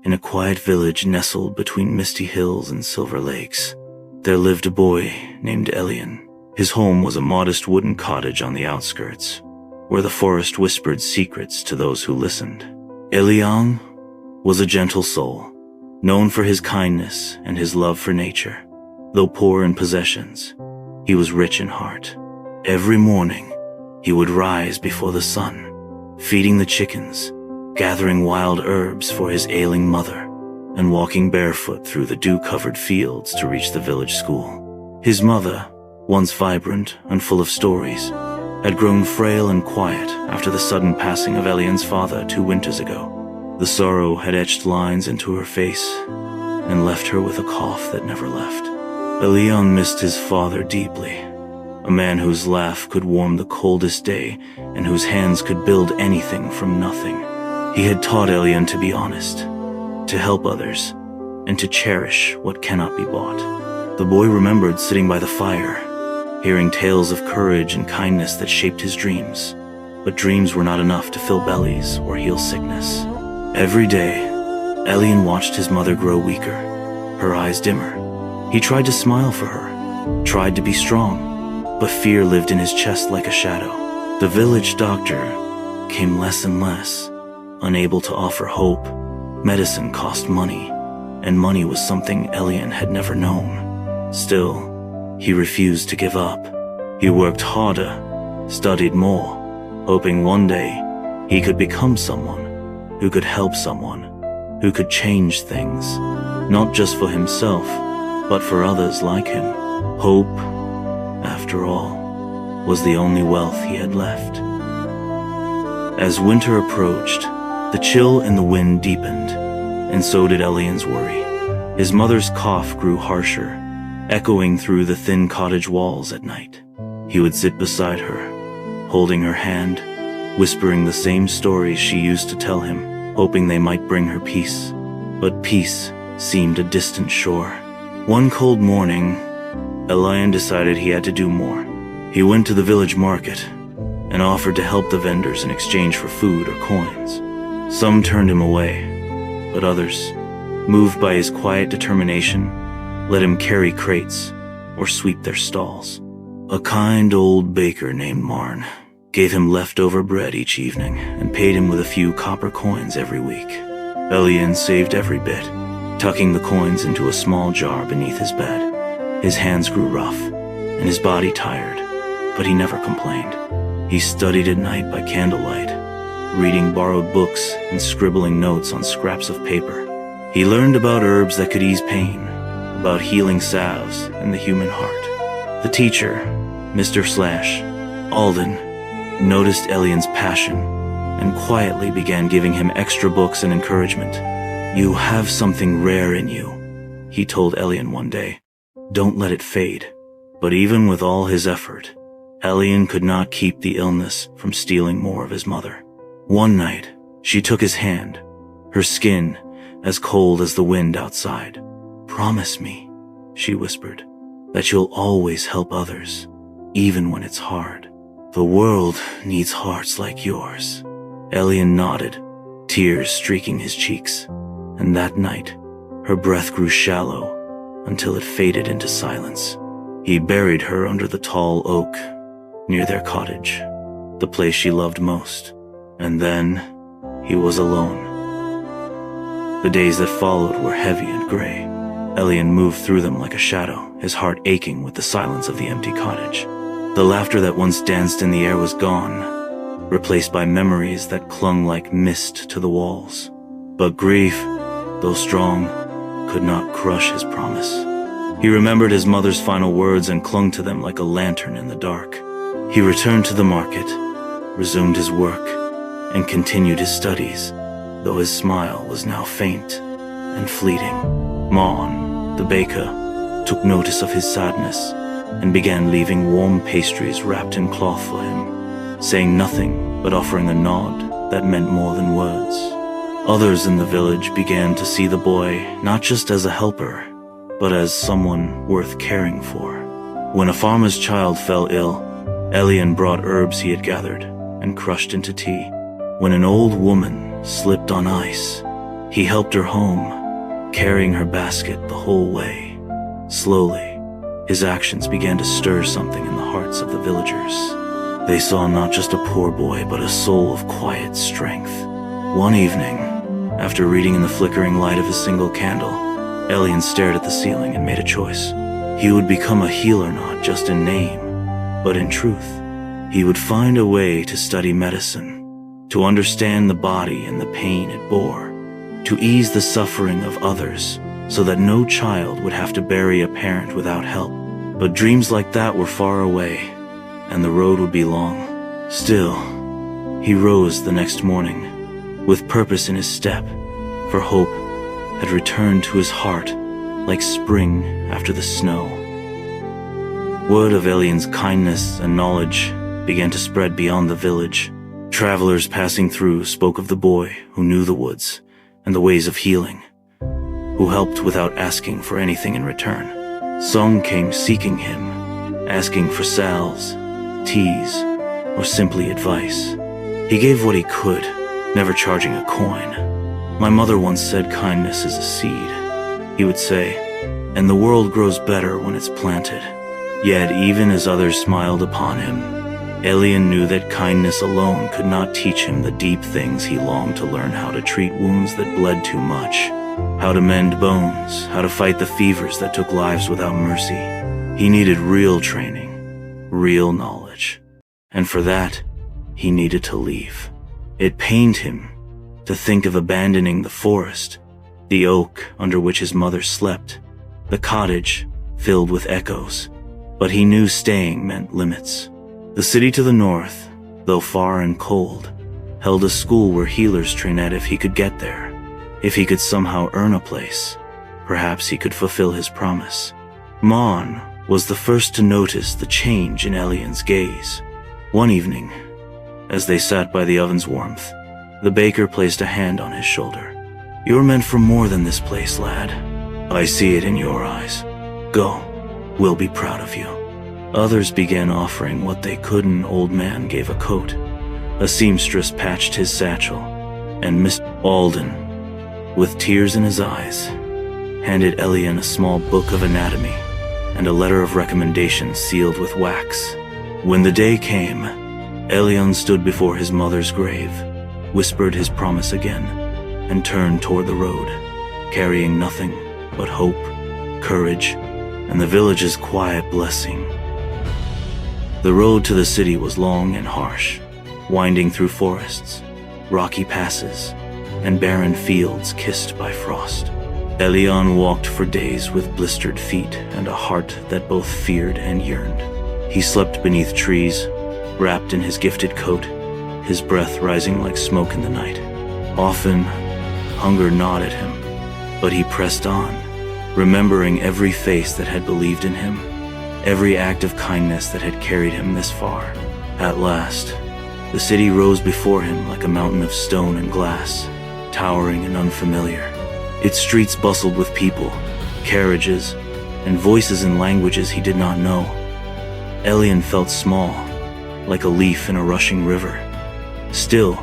In a quiet village nestled between misty hills and silver lakes, there lived a boy named Elian. His home was a modest wooden cottage on the outskirts, where the forest whispered secrets to those who listened. Elian was a gentle soul, known for his kindness and his love for nature. Though poor in possessions, he was rich in heart. Every morning, he would rise before the sun, feeding the chickens, gathering wild herbs for his ailing mother, and walking barefoot through the dew-covered fields to reach the village school. His mother, once vibrant and full of stories, had grown frail and quiet after the sudden passing of Elian's father 2 winters ago. The sorrow had etched lines into her face and left her with a cough that never left. Elian missed his father deeply, a man whose laugh could warm the coldest day and whose hands could build anything from nothing. He had taught Elian to be honest, to help others, and to cherish what cannot be bought. The boy remembered sitting by the fire, hearing tales of courage and kindness that shaped his dreams. But dreams were not enough to fill bellies or heal sickness. Every day, Elian watched his mother grow weaker, her eyes dimmer. He tried to smile for her, tried to be strong, but fear lived in his chest like a shadow. The village doctor came less and less, unable to offer hope. Medicine cost money, and money was something Elian had never known. Still, he refused to give up. He worked harder, studied more, hoping one day he could become someone who could help someone, who could change things, not just for himself, but for others like him. Hope, after all, was the only wealth he had left. As winter approached, the chill and the wind deepened, and so did Elian's worry. His mother's cough grew harsher, echoing through the thin cottage walls at night. He would sit beside her, holding her hand, whispering the same stories she used to tell him, hoping they might bring her peace. But peace seemed a distant shore. One cold morning, Elian decided he had to do more. He went to the village market and offered to help the vendors in exchange for food or coins. Some turned him away, but others, moved by his quiet determination, let him carry crates or sweep their stalls. A kind old baker named Marn gave him leftover bread each evening and paid him with a few copper coins every week. Elian saved every bit, tucking the coins into a small jar beneath his bed. His hands grew rough and his body tired, but he never complained. He studied at night by candlelight, reading borrowed books and scribbling notes on scraps of paper. He learned about herbs that could ease pain, about healing salves and the human heart. The teacher, Mr. Alden, noticed Elian's passion and quietly began giving him extra books and encouragement. "You have something rare in you," he told Elian one day. "Don't let it fade." But even with all his effort, Elian could not keep the illness from stealing more of his mother. One night, she took his hand, her skin as cold as the wind outside. "Promise me," she whispered, "that you'll always help others, even when it's hard. The world needs hearts like yours." Elian nodded, tears streaking his cheeks, and that night, her breath grew shallow until it faded into silence. He buried her under the tall oak near their cottage, the place she loved most, and then he was alone. The days that followed were heavy and gray. Elian moved through them like a shadow, his heart aching with the silence of the empty cottage. The laughter that once danced in the air was gone, replaced by memories that clung like mist to the walls. But grief, though strong, could not crush his promise. He remembered his mother's final words and clung to them like a lantern in the dark. He returned to the market, resumed his work, and continued his studies, though his smile was now faint and fleeting. Maughan, the baker, took notice of his sadness and began leaving warm pastries wrapped in cloth for him, saying nothing but offering a nod that meant more than words. Others in the village began to see the boy not just as a helper, but as someone worth caring for. When a farmer's child fell ill, Elian brought herbs he had gathered and crushed into tea. When an old woman slipped on ice, He helped her home, carrying her basket the whole way. Slowly, his actions began to stir something in the hearts of the villagers. They saw not just a poor boy, but a soul of quiet strength. One evening, after reading in the flickering light of a single candle, Elian stared at the ceiling and made a choice. He would become a healer not just in name, but in truth. He would find a way to study medicine, to understand the body and the pain it bore, to ease the suffering of others, so that no child would have to bury a parent without help. But dreams like that were far away, and the road would be long. Still, he rose the next morning, with purpose in his step, for hope had returned to his heart like spring after the snow. Word of Elian's kindness and knowledge began to spread beyond the village. Travelers passing through spoke of the boy who knew the woods and the ways of healing, who helped without asking for anything in return. Some came seeking him, asking for salves, teas, or simply advice. He gave what he could, never charging a coin. My mother once said kindness is a seed, he would say, and the world grows better when it's planted. Yet even as others smiled upon him, Elian knew that kindness alone could not teach him the deep things he longed to learn: how to treat wounds that bled too much, how to mend bones, how to fight the fevers that took lives without mercy. He needed real training, real knowledge, and for that, he needed to leave. It pained him to think of abandoning the forest, the oak under which his mother slept, the cottage filled with echoes, but he knew staying meant limits. The city to the north, though far and cold, held a school where healers train at. If he could get there, if he could somehow earn a place, perhaps he could fulfill his promise. Mon was the first to notice the change in Elian's gaze. One evening, as they sat by the oven's warmth, the baker placed a hand on his shoulder. "You're meant for more than this place, lad. I see it in your eyes. Go, we'll be proud of you." Others began offering what they could. An old man gave a coat, a seamstress patched his satchel, and Mr. Alden, with tears in his eyes, handed Elian a small book of anatomy and a letter of recommendation sealed with wax. When the day came, Elian stood before his mother's grave, whispered his promise again, and turned toward the road, carrying nothing but hope, courage, and the village's quiet blessing. The road to the city was long and harsh, winding through forests, rocky passes, and barren fields kissed by frost. Elian walked for days with blistered feet and a heart that both feared and yearned. He slept beneath trees, wrapped in his gifted coat, his breath rising like smoke in the night. Often, hunger gnawed at him, but he pressed on, remembering every face that had believed in him, every act of kindness that had carried him this far. At last, the city rose before him like a mountain of stone and glass, towering and unfamiliar. Its streets bustled with people, carriages, and voices in languages he did not know. Elian felt small, like a leaf in a rushing river. Still,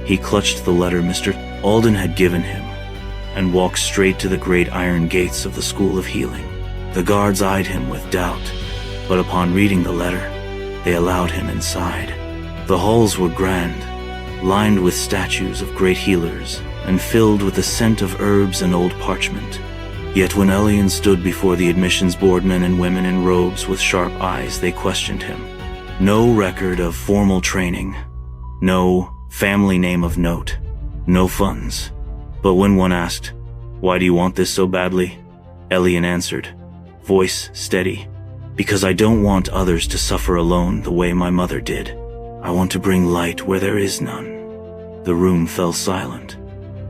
he clutched the letter Mr. Alden had given him and walked straight to the great iron gates of the School of Healing. The guards eyed him with doubt, but upon reading the letter, they allowed him inside. The halls were grand, lined with statues of great healers and filled with the scent of herbs and old parchment. Yet when Elian stood before the admissions board, men and women in robes with sharp eyes, they questioned him. No record of formal training, no family name of note, no funds. But when one asked, "Why do you want this so badly?" Elian answered, voice steady, "Because I don't want others to suffer alone the way my mother did. I want to bring light where there is none." The room fell silent.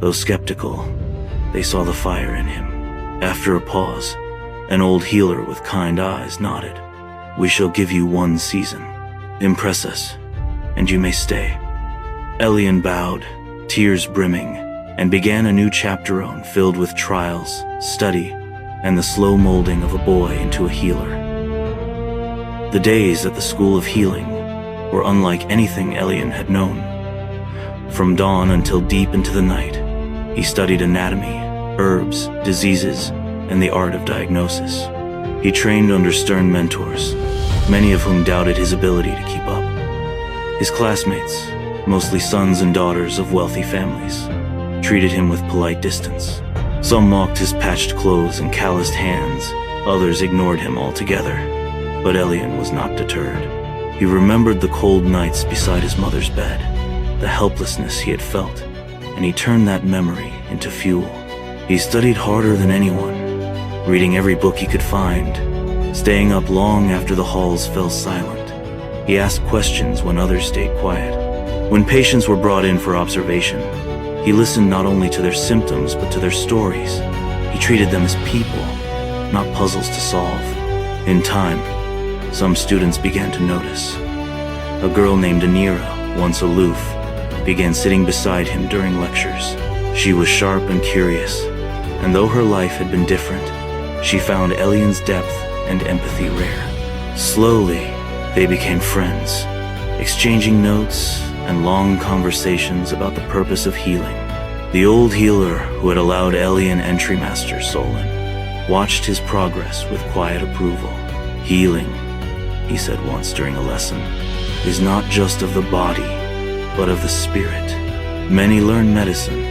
Though skeptical, they saw the fire in him. After a pause, an old healer with kind eyes nodded. "We shall give you 1 season. Impress us, and you may stay." Elian bowed, tears brimming, and began a new chapter filled with trials, study, and the slow molding of a boy into a healer. The days at the School of Healing were unlike anything Elian had known. From dawn until deep into the night, He studied anatomy, herbs, diseases, and the art of diagnosis. He trained under stern mentors, many of whom doubted his ability to keep up. His classmates, mostly sons and daughters of wealthy families, treated him with polite distance. Some mocked his patched clothes and calloused hands, others ignored him altogether. But Elian was not deterred. He remembered the cold nights beside his mother's bed, the helplessness he had felt, and he turned that memory into fuel. He studied harder than anyone, reading every book he could find, staying up long after the halls fell silent. He asked questions when others stayed quiet. When patients were brought in for observation, he listened not only to their symptoms but to their stories. He treated them as people, not puzzles to solve. In time, some students began to notice. A girl named Anira, once aloof, began sitting beside him during lectures. She was sharp and curious, and though her life had been different, she found Elian's depth and empathy rare. Slowly, they became friends, exchanging notes and long conversations about the purpose of healing. The old healer who had allowed Elian entry master Solon watched his progress with quiet approval. Healing, he said once during a lesson, is not just of the body, but of the spirit. Many learn medicine,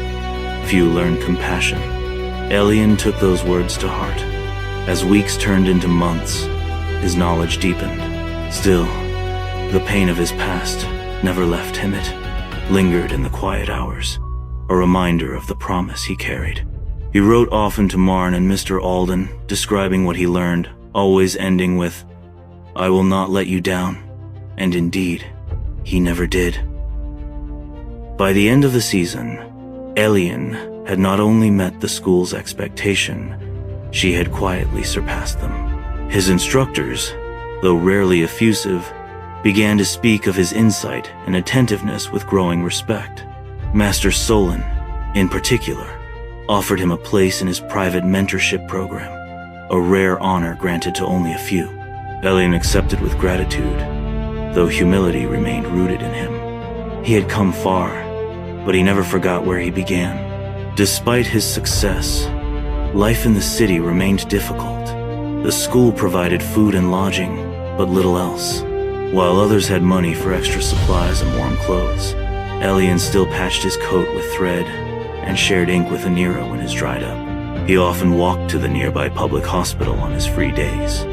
few learn compassion. Elian took those words to heart. As weeks turned into months, his knowledge deepened. Still, the pain of his past never left him. It lingered in the quiet hours, a reminder of the promise he carried. He wrote often to Marn and Mr. Alden, describing what he learned, always ending with, "I will not let you down." And indeed, he never did. By the end of the season, Elian had not only met the school's expectation, she had quietly surpassed them. His instructors, though rarely effusive, began to speak of his insight and attentiveness with growing respect. Master Solon, in particular, offered him a place in his private mentorship program, a rare honor granted to only a few. Elian accepted with gratitude, though humility remained rooted in him. He had come far, but he never forgot where he began. Despite his success, life in the city remained difficult. The school provided food and lodging, but little else. While others had money for extra supplies and warm clothes, Elian still patched his coat with thread and shared ink with Anira when his dried up. He often walked to the nearby public hospital on his free days,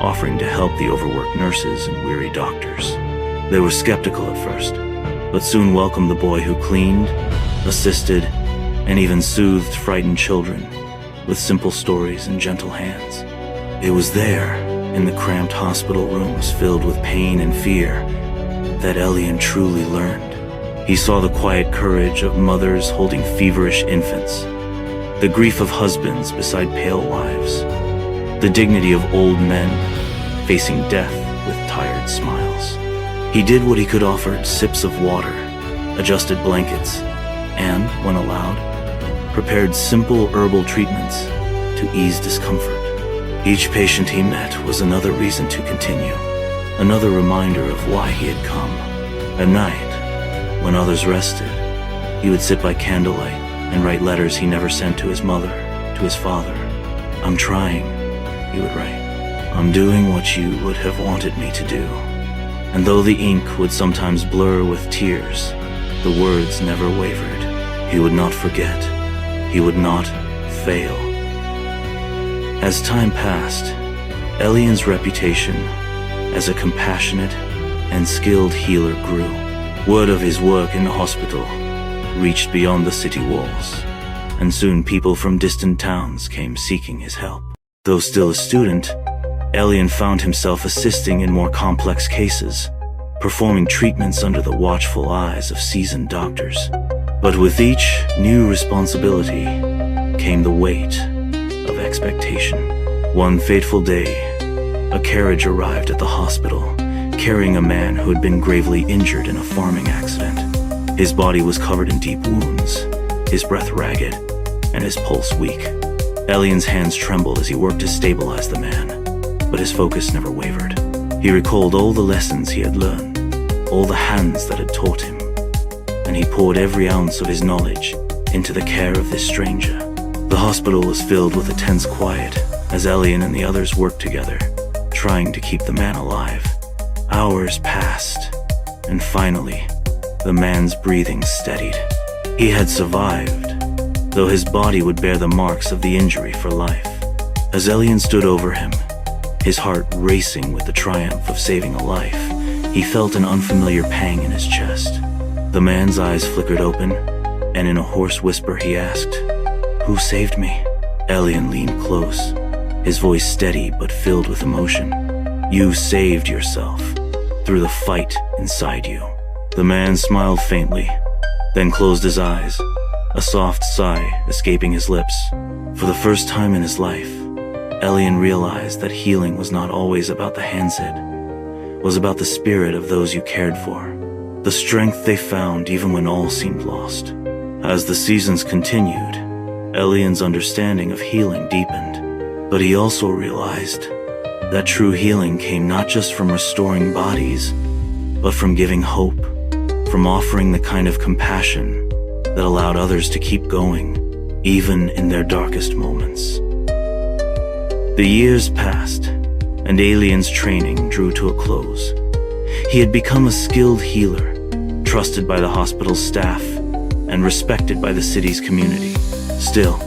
offering to help the overworked nurses and weary doctors. They were skeptical at first, but soon welcomed the boy who cleaned, assisted, and even soothed frightened children with simple stories and gentle hands. It was there, in the cramped hospital rooms filled with pain and fear, that Elian truly learned. He saw the quiet courage of mothers holding feverish infants, the grief of husbands beside pale wives, the dignity of old men facing death with tired smiles. He did what he could, offered sips of water, adjusted blankets, and, when allowed, prepared simple herbal treatments to ease discomfort. Each patient he met was another reason to continue, another reminder of why he had come. At night, when others rested, he would sit by candlelight and write letters he never sent to his mother, to his father. "I'm trying," he would write. "I'm doing what you would have wanted me to do." And though the ink would sometimes blur with tears, the words never wavered. He would not forget. He would not fail. As time passed, Elian's reputation as a compassionate and skilled healer grew. Word of his work in the hospital reached beyond the city walls, and soon people from distant towns came seeking his help. Though still a student, Elian found himself assisting in more complex cases, performing treatments under the watchful eyes of seasoned doctors. But with each new responsibility came the weight of expectation. One fateful day, a carriage arrived at the hospital, carrying a man who had been gravely injured in a farming accident. His body was covered in deep wounds, his breath ragged, and his pulse weak. Elian's hands trembled as he worked to stabilize the man, but his focus never wavered. He recalled all the lessons he had learned, all the hands that had taught him, and he poured every ounce of his knowledge into the care of this stranger. The hospital was filled with a tense quiet as Elian and the others worked together, trying to keep the man alive. Hours passed, and finally, the man's breathing steadied. He had survived, though his body would bear the marks of the injury for life. As Elian stood over him, his heart racing with the triumph of saving a life, he felt an unfamiliar pang in his chest. The man's eyes flickered open, and in a hoarse whisper he asked, "Who saved me?" Elian leaned close, his voice steady but filled with emotion. "You saved yourself through the fight inside you." The man smiled faintly, then closed his eyes, a soft sigh escaping his lips. For the first time in his life, Elian realized that healing was not always about the hands it was about the spirit of those you cared for, the strength they found even when all seemed lost. As the seasons continued, Elian's understanding of healing deepened, but he also realized that true healing came not just from restoring bodies, but from giving hope, from offering the kind of compassion that allowed others to keep going, even in their darkest moments. The years passed, and Elian's training drew to a close. He had become a skilled healer, trusted by the hospital's staff, and respected by the city's community. Still,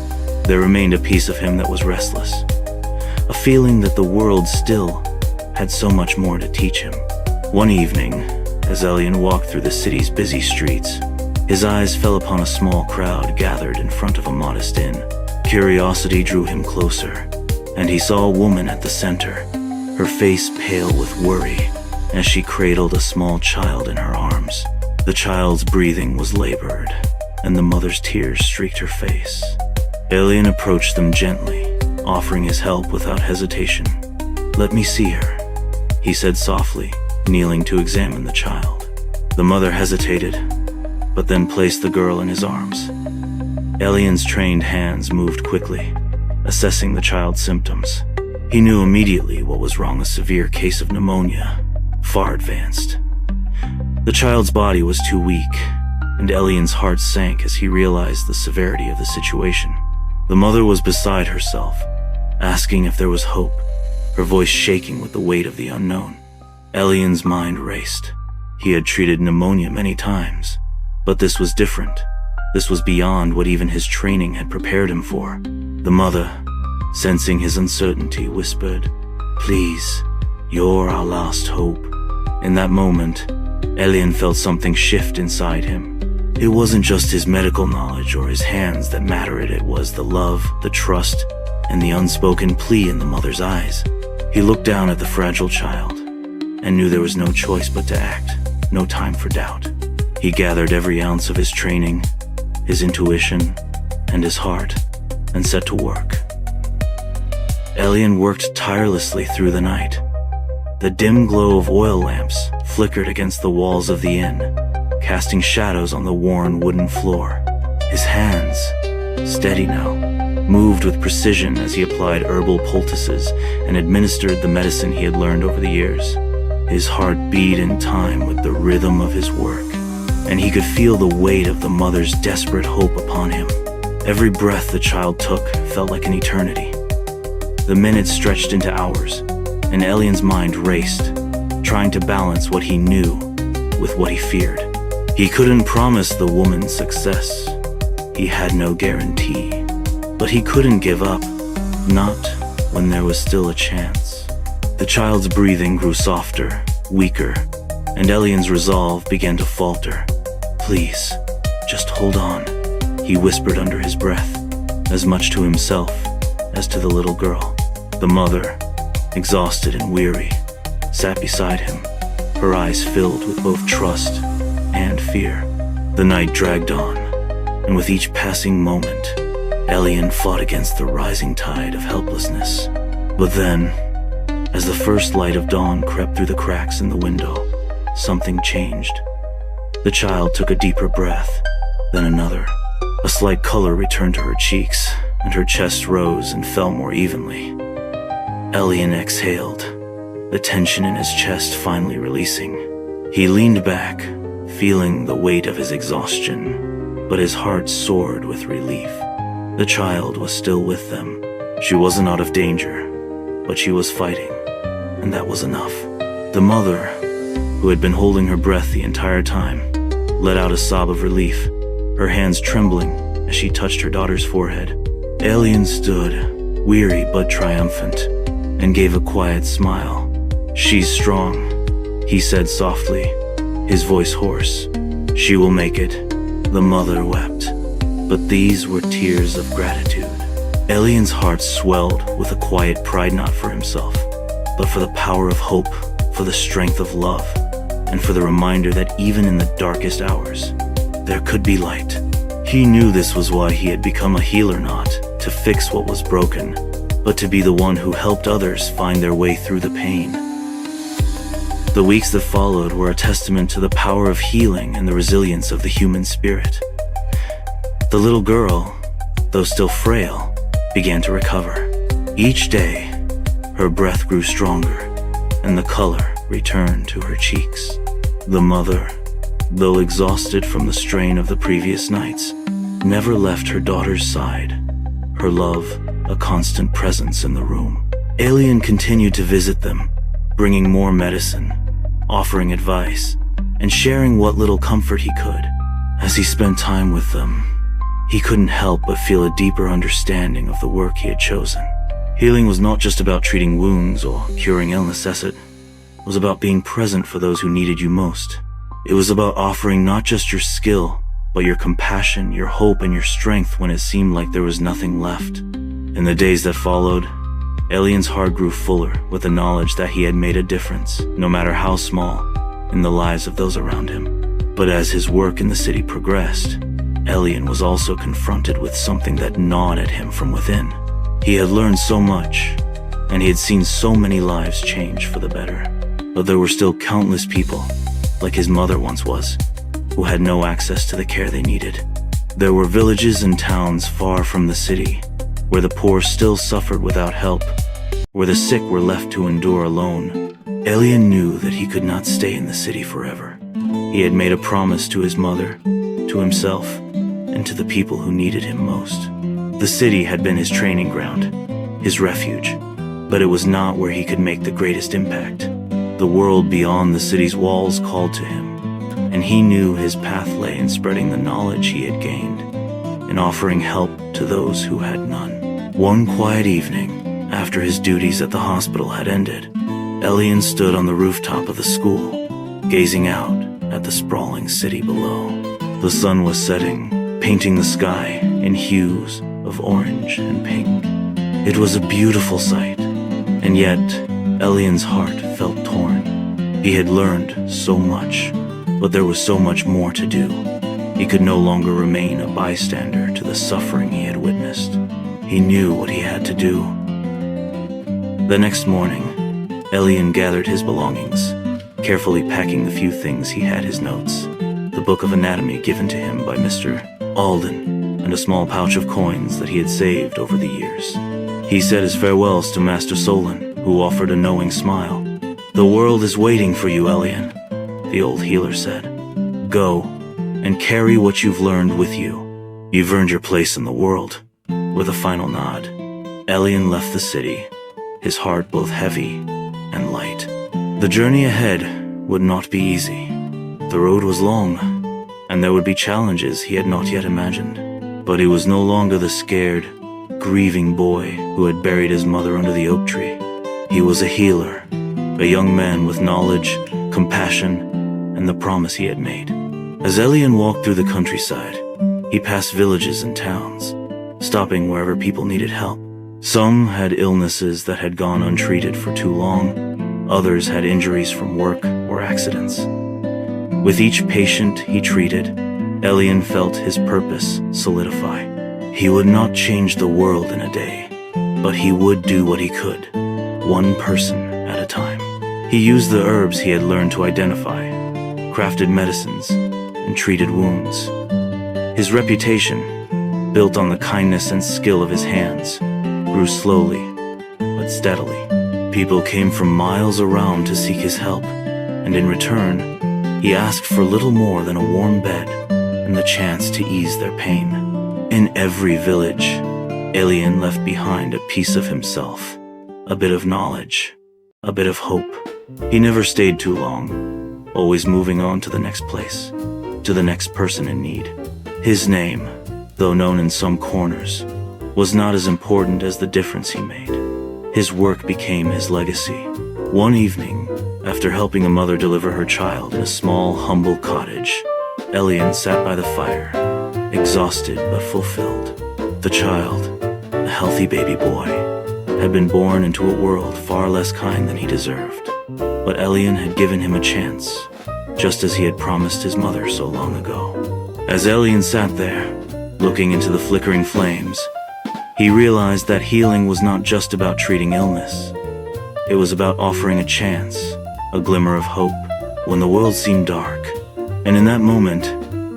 there remained a piece of him that was restless, a feeling that the world still had so much more to teach him. One evening, as Elian walked through the city's busy streets, his eyes fell upon a small crowd gathered in front of a modest inn. Curiosity drew him closer, and he saw a woman at the center, her face pale with worry as she cradled a small child in her arms. The child's breathing was labored, and the mother's tears streaked her face. Elian approached them gently, offering his help without hesitation. "Let me see her," he said softly, kneeling to examine the child. The mother hesitated, but then placed the girl in his arms. Elian's trained hands moved quickly, assessing the child's symptoms. He knew immediately what was wrong, a severe case of pneumonia, far advanced. The child's body was too weak, and Elian's heart sank as he realized the severity of the situation. The mother was beside herself, asking if there was hope, her voice shaking with the weight of the unknown. Elian's mind raced. He had treated pneumonia many times, but this was different. This was beyond what even his training had prepared him for. The mother, sensing his uncertainty, whispered, "Please, you're our last hope." In that moment, Elian felt something shift inside him. It wasn't just his medical knowledge or his hands that mattered, it was the love, the trust, and the unspoken plea in the mother's eyes. He looked down at the fragile child and knew there was no choice but to act, no time for doubt. He gathered every ounce of his training, his intuition, and his heart, and set to work. Elian worked tirelessly through the night. The dim glow of oil lamps flickered against the walls of the inn, casting shadows on the worn wooden floor. His hands, steady now, moved with precision as he applied herbal poultices and administered the medicine he had learned over the years. His heart beat in time with the rhythm of his work, and he could feel the weight of the mother's desperate hope upon him. Every breath the child took felt like an eternity. The minutes stretched into hours, and Elian's mind raced, trying to balance what he knew with what he feared. He couldn't promise the woman success. He had no guarantee. But he couldn't give up, not when there was still a chance. The child's breathing grew softer, weaker, and Elian's resolve began to falter. "Please, just hold on," he whispered under his breath, as much to himself as to the little girl. The mother, exhausted and weary, sat beside him, her eyes filled with both trust and fear. The night dragged on, and with each passing moment, Elian fought against the rising tide of helplessness. But then, as the first light of dawn crept through the cracks in the window, something changed. The child took a deeper breath, then another. A slight color returned to her cheeks, and her chest rose and fell more evenly. Elian exhaled, the tension in his chest finally releasing. He leaned back, feeling the weight of his exhaustion, but his heart soared with relief. The child was still with them. She wasn't out of danger, but she was fighting, and that was enough. The mother, who had been holding her breath the entire time, let out a sob of relief, her hands trembling as she touched her daughter's forehead. Alien stood, weary but triumphant, and gave a quiet smile. "She's strong," he said softly, his voice hoarse. "She will make it." The mother wept, but these were tears of gratitude. Alien's heart swelled with a quiet pride, not for himself, but for the power of hope, for the strength of love, and for the reminder that even in the darkest hours, there could be light. He knew this was why he had become a healer, not to fix what was broken, but to be the one who helped others find their way through the pain. The weeks that followed were a testament to the power of healing and the resilience of the human spirit. The little girl, though still frail, began to recover. Each day, her breath grew stronger, and the color returned to her cheeks. The mother, though exhausted from the strain of the previous nights, never left her daughter's side, her love a constant presence in the room. Alien continued to visit them, bringing more medicine, offering advice, and sharing what little comfort he could. As he spent time with them, he couldn't help but feel a deeper understanding of the work he had chosen. Healing was not just about treating wounds or curing illness, it was about being present for those who needed you most. It was about offering not just your skill, but your compassion, your hope, and your strength when it seemed like there was nothing left. In the days that followed, Alien's heart grew fuller with the knowledge that he had made a difference, no matter how small, in the lives of those around him. But as his work in the city progressed, Alien was also confronted with something that gnawed at him from within. He had learned so much, and he had seen so many lives change for the better. But there were still countless people, like his mother once was, who had no access to the care they needed. There were villages and towns far from the city, where the poor still suffered without help, where the sick were left to endure alone. Alien knew that he could not stay in the city forever. He had made a promise to his mother, to himself, and to the people who needed him most. The city had been his training ground, his refuge, but it was not where he could make the greatest impact. The world beyond the city's walls called to him, and he knew his path lay in spreading the knowledge he had gained, in offering help to those who had none. One quiet evening, after his duties at the hospital had ended, Alien stood on the rooftop of the school, gazing out at the sprawling city below. The sun was setting, painting the sky in hues of orange and pink. It was a beautiful sight, and yet Alien's heart felt torn. He had learned so much, but there was so much more to do. He could no longer remain a bystander to the suffering he had witnessed. He knew what he had to do. The next morning, Alien gathered his belongings, carefully packing the few things he had: his notes, the book of anatomy given to him by Mr. Alden, and a small pouch of coins that he had saved over the years. He said his farewells to Master Solon, who offered a knowing smile. "The world is waiting for you, Alien," the old healer said. "Go, and carry what you've learned with you. You've earned your place in the world." With a final nod, Alien left the city, his heart both heavy and light. The journey ahead would not be easy. The road was long, and there would be challenges he had not yet imagined. But he was no longer the scared, grieving boy who had buried his mother under the oak tree. He was a healer, a young man with knowledge, compassion, and the promise he had made. As Alien walked through the countryside, he passed villages and towns, stopping wherever people needed help. Some had illnesses that had gone untreated for too long. Others had injuries from work or accidents. With each patient he treated, Alien felt his purpose solidify. He would not change the world in a day, but he would do what he could, one person at a time. He used the herbs he had learned to identify, crafted medicines, and treated wounds. His reputation, built on the kindness and skill of his hands, grew slowly but steadily. People came from miles around to seek his help, and in return, he asked for little more than a warm bed, and the chance to ease their pain. In every village, Alien left behind a piece of himself, a bit of knowledge, a bit of hope. He never stayed too long, always moving on to the next place, to the next person in need. His name, though known in some corners, was not as important as the difference he made. His work became his legacy. One evening, after helping a mother deliver her child in a small, humble cottage, Alien sat by the fire, exhausted but fulfilled. The child, a healthy baby boy, had been born into a world far less kind than he deserved. But Alien had given him a chance, just as he had promised his mother so long ago. As Alien sat there, looking into the flickering flames, he realized that healing was not just about treating illness. It was about offering a chance, a glimmer of hope, when the world seemed dark. And in that moment,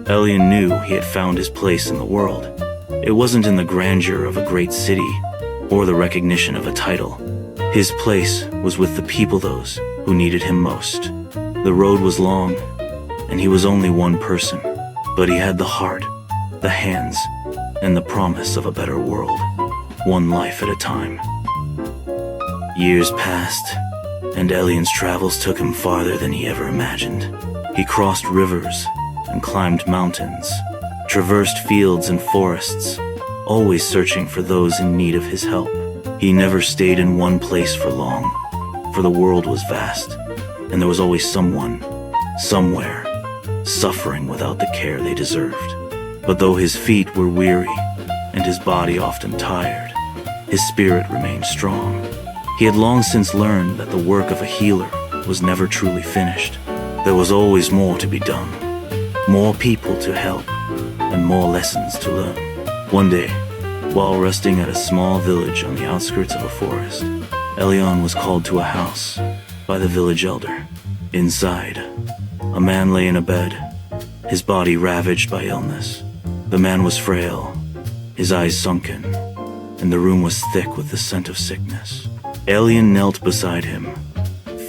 Alien knew he had found his place in the world. It wasn't in the grandeur of a great city, or the recognition of a title. His place was with the people, those who needed him most. The road was long, and he was only one person, but he had the heart, the hands, and the promise of a better world, one life at a time. Years passed, and Alien's travels took him farther than he ever imagined. He crossed rivers and climbed mountains, traversed fields and forests, always searching for those in need of his help. He never stayed in one place for long, for the world was vast, and there was always someone, somewhere, suffering without the care they deserved. But though his feet were weary, and his body often tired, his spirit remained strong. He had long since learned that the work of a healer was never truly finished. There was always more to be done, more people to help, and more lessons to learn. One day, while resting at a small village on the outskirts of a forest, Alien was called to a house by the village elder. Inside, a man lay in a bed, his body ravaged by illness. The man was frail, his eyes sunken, and the room was thick with the scent of sickness. Alien knelt beside him,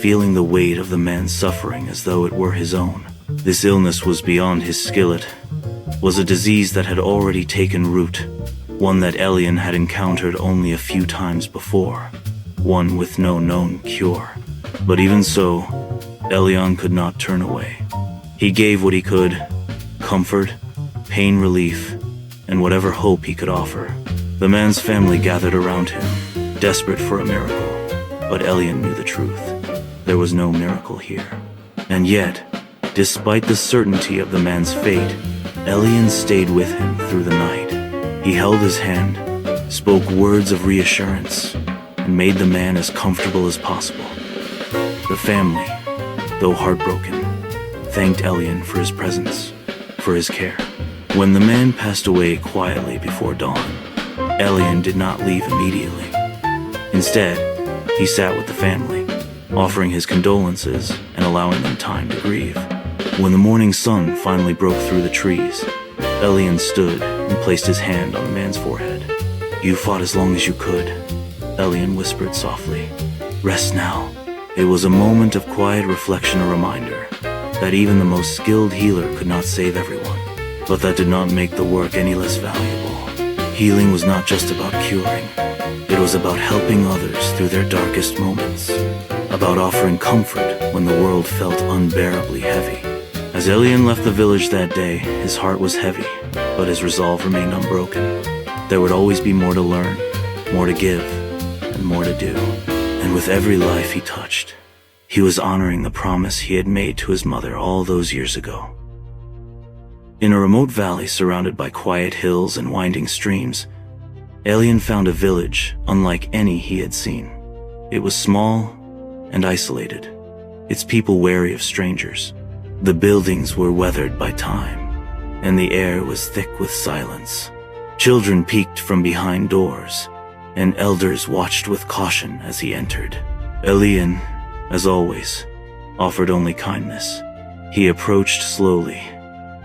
feeling the weight of the man's suffering as though it were his own. This illness was beyond his skill. It was a disease that had already taken root, one that Alien had encountered only a few times before, one with no known cure. But even so, Alien could not turn away. He gave what he could, comfort, pain relief, and whatever hope he could offer. The man's family gathered around him, desperate for a miracle, but Alien knew the truth. There was no miracle here. And yet, despite the certainty of the man's fate, Alien stayed with him through the night. He held his hand, spoke words of reassurance, and made the man as comfortable as possible. The family, though heartbroken, thanked Alien for his presence, for his care. When the man passed away quietly before dawn, Alien did not leave immediately. Instead, he sat with the family, offering his condolences and allowing them time to grieve. When the morning sun finally broke through the trees, Alien stood and placed his hand on the man's forehead. "You fought as long as you could," Alien whispered softly. "Rest now." It was a moment of quiet reflection, a reminder that even the most skilled healer could not save everyone. But that did not make the work any less valuable. Healing was not just about curing. It was about helping others through their darkest moments, about offering comfort when the world felt unbearably heavy. As Alien left the village that day, his heart was heavy, but his resolve remained unbroken. There would always be more to learn, more to give, and more to do. And with every life he touched, he was honoring the promise he had made to his mother all those years ago. In a remote valley surrounded by quiet hills and winding streams, Alien found a village unlike any he had seen. It was small and isolated, its people wary of strangers. The buildings were weathered by time, and the air was thick with silence. Children peeked from behind doors, and elders watched with caution as he entered. Alien, as always, offered only kindness. He approached slowly,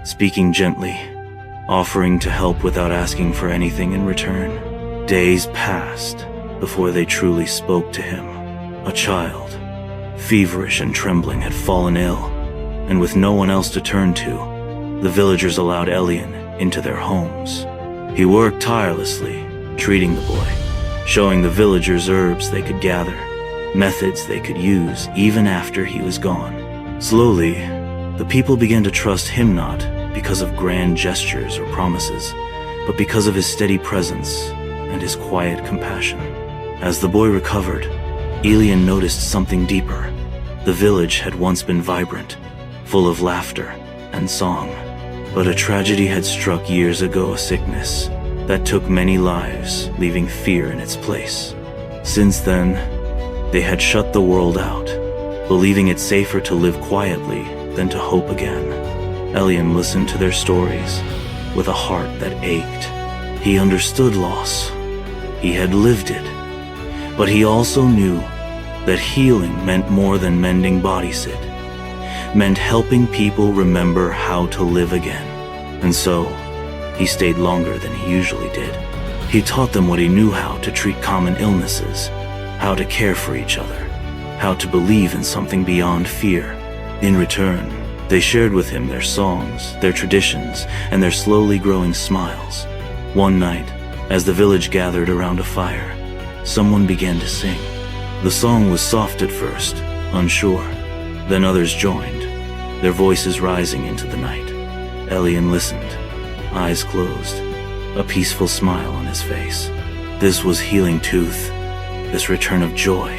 speaking gently, offering to help without asking for anything in return. Days passed before they truly spoke to him. A child, feverish and trembling, had fallen ill, and with no one else to turn to, the villagers allowed Elian into their homes. He worked tirelessly, treating the boy, showing the villagers herbs they could gather, methods they could use even after he was gone. Slowly, the people began to trust him not because of grand gestures or promises, but because of his steady presence and his quiet compassion. As the boy recovered, Elian noticed something deeper. The village had once been vibrant, full of laughter and song, but a tragedy had struck years ago, a sickness that took many lives, leaving fear in its place. Since then, they had shut the world out, believing it safer to live quietly than to hope again. Elian listened to their stories with a heart that ached. He understood loss. He had lived it. But he also knew that healing meant more than mending bodies. It meant helping people remember how to live again. And so, he stayed longer than he usually did. He taught them what he knew how to treat common illnesses, how to care for each other, how to believe in something beyond fear. In return, they shared with him their songs, their traditions, and their slowly growing smiles. One night, as the village gathered around a fire, someone began to sing. The song was soft at first, unsure. Then others joined, their voices rising into the night. Elian listened, eyes closed, a peaceful smile on his face. This was healing tooth, this return of joy,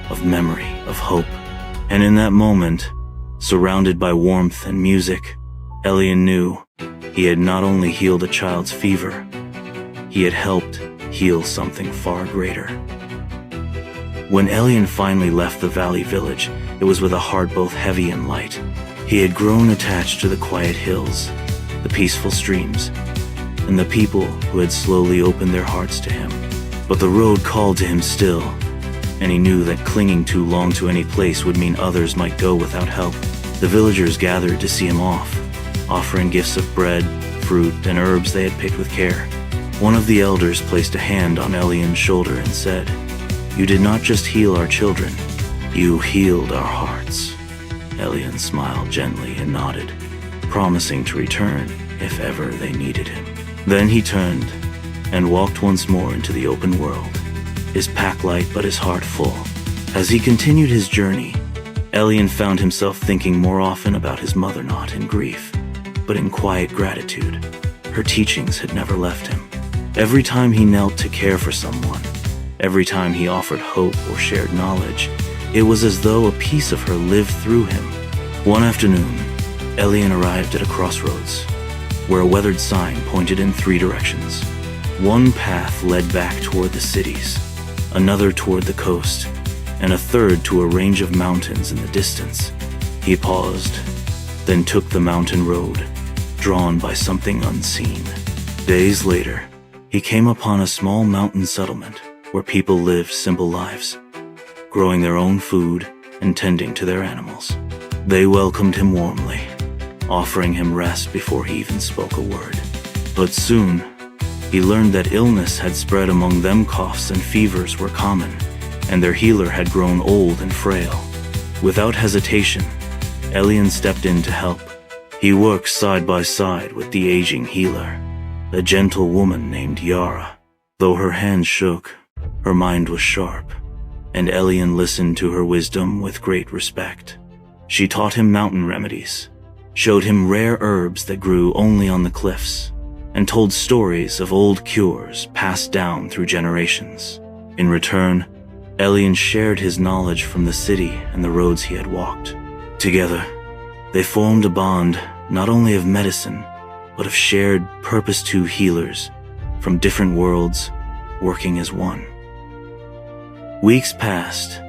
of memory, of hope. And in that moment, surrounded by warmth and music, Elian knew he had not only healed a child's fever, he had helped heal something far greater. When Elian finally left the valley village, it was with a heart both heavy and light. He had grown attached to the quiet hills, the peaceful streams, and the people who had slowly opened their hearts to him. But the road called to him still, and he knew that clinging too long to any place would mean others might go without help. The villagers gathered to see him off, offering gifts of bread, fruit, and herbs they had picked with care. One of the elders placed a hand on Elian's shoulder and said, "You did not just heal our children, you healed our hearts." Elian smiled gently and nodded, promising to return if ever they needed him. Then he turned and walked once more into the open world, his pack light but his heart full. As he continued his journey, Elian found himself thinking more often about his mother, not in grief, but in quiet gratitude. Her teachings had never left him. Every time he knelt to care for someone, every time he offered hope or shared knowledge, it was as though a piece of her lived through him. One afternoon, Elian arrived at a crossroads, where a weathered sign pointed in 3 directions. One path led back toward the cities, another toward the coast, and a third to a range of mountains in the distance. He paused, then took the mountain road, drawn by something unseen. Days later, he came upon a small mountain settlement where people lived simple lives, growing their own food and tending to their animals. They welcomed him warmly, offering him rest before he even spoke a word. But soon, he learned that illness had spread among them. Coughs and fevers were common, and their healer had grown old and frail. Without hesitation, Elian stepped in to help. He worked side by side with the aging healer, a gentle woman named Yara. Though her hands shook, her mind was sharp, and Elian listened to her wisdom with great respect. She taught him mountain remedies, showed him rare herbs that grew only on the cliffs, and told stories of old cures passed down through generations. In return, Elian shared his knowledge from the city and the roads he had walked. Together, they formed a bond not only of medicine, but of shared purpose, 2 healers from different worlds working as one. Weeks passed,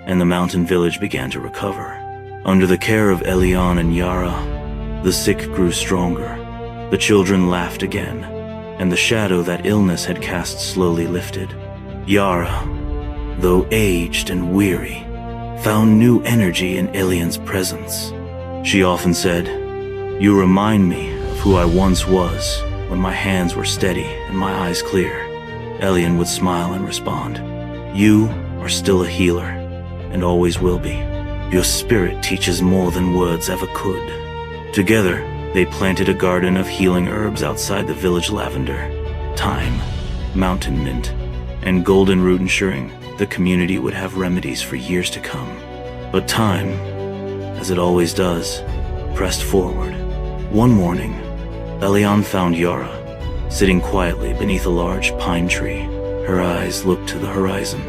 and the mountain village began to recover. Under the care of Elian and Yara, the sick grew stronger, the children laughed again, and the shadow that illness had cast slowly lifted. Yara, though aged and weary, found new energy in Elian's presence. She often said, "You remind me of who I once was when my hands were steady and my eyes clear." Elian would smile and respond, "You are still a healer, and always will be. Your spirit teaches more than words ever could." Together, They planted a garden of healing herbs outside the village: lavender, thyme, mountain mint, and golden root, ensuring the community would have remedies for years to come. But time, as it always does, pressed forward. One morning, Elian found Yara sitting quietly beneath a large pine tree. Her eyes looked to the horizon,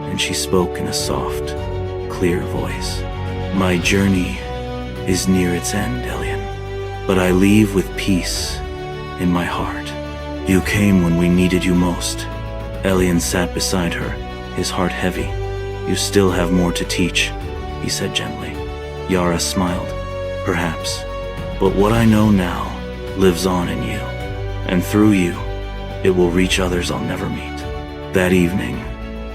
and she spoke in a soft, clear voice. "My journey is near its end, Elian, but I leave with peace in my heart. You came when we needed you most." Elian sat beside her, his heart heavy. "You still have more to teach," he said gently. Yara smiled. "Perhaps, but what I know now lives on in you, and through you, it will reach others I'll never meet." That evening,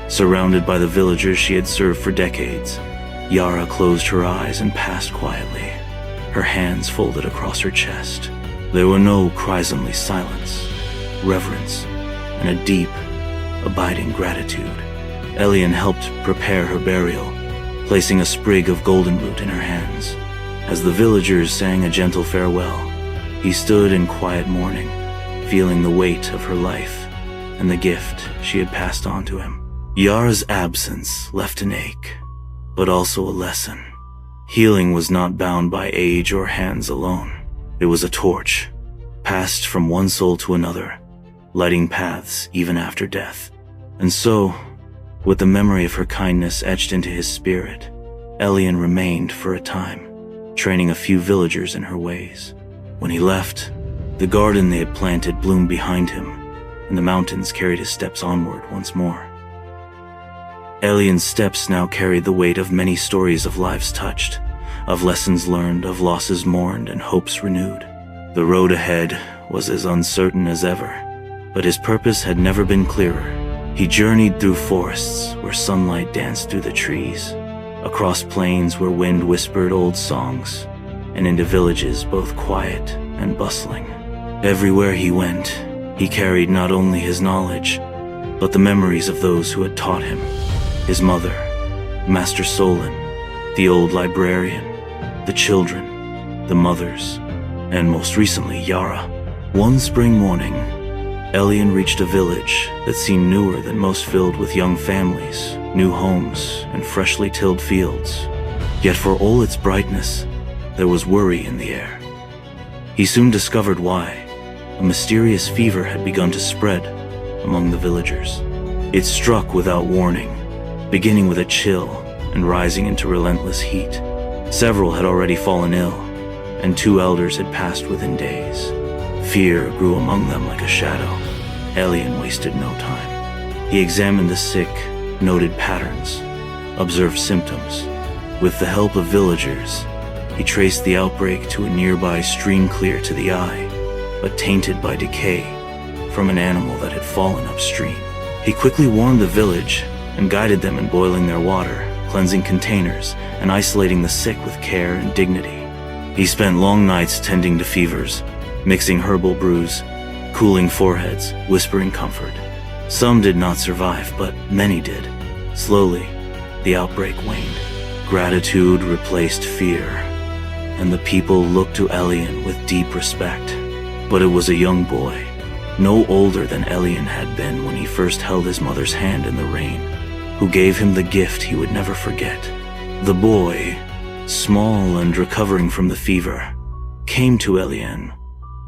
surrounded by the villagers she had served for decades, Yara closed her eyes and passed quietly, her hands folded across her chest. There were no cries, only silence, reverence, and a deep, abiding gratitude. Elian helped prepare her burial, placing a sprig of goldenroot in her hands. As the villagers sang a gentle farewell, he stood in quiet mourning, feeling the weight of her life and the gift she had passed on to him. Yara's absence left an ache, but also a lesson. Healing was not bound by age or hands alone. It was a torch, passed from one soul to another, lighting paths even after death. And so, with the memory of her kindness etched into his spirit, Elian remained for a time, training a few villagers in her ways. When he left, the garden they had planted bloomed behind him, and the mountains carried his steps onward once more. Elian's steps now carried the weight of many stories of lives touched, of lessons learned, of losses mourned, and hopes renewed. The road ahead was as uncertain as ever, but his purpose had never been clearer. He journeyed through forests where sunlight danced through the trees, across plains where wind whispered old songs, and into villages both quiet and bustling. Everywhere he went, he carried not only his knowledge, but the memories of those who had taught him. His mother, Master Solon, the old librarian, the children, the mothers, and most recently Yara. One spring morning, Elian reached a village that seemed newer than most, filled with young families, new homes, and freshly tilled fields. Yet for all its brightness, there was worry in the air. He soon discovered why. A mysterious fever had begun to spread among the villagers. It struck without warning, beginning with a chill and rising into relentless heat. Several had already fallen ill, and 2 elders had passed within days. Fear grew among them like a shadow. Elian wasted no time. He examined the sick, noted patterns, observed symptoms. With the help of villagers, he traced the outbreak to a nearby stream, clear to the eye, but tainted by decay from an animal that had fallen upstream. He quickly warned the village and guided them in boiling their water, cleansing containers, and isolating the sick with care and dignity. He spent long nights tending to fevers, mixing herbal brews, cooling foreheads, whispering comfort. Some did not survive, but many did. Slowly, the outbreak waned. Gratitude replaced fear, and the people looked to Elian with deep respect. But it was a young boy, no older than Elian had been when he first held his mother's hand in the rain, who gave him the gift he would never forget. The boy, small and recovering from the fever, came to Elian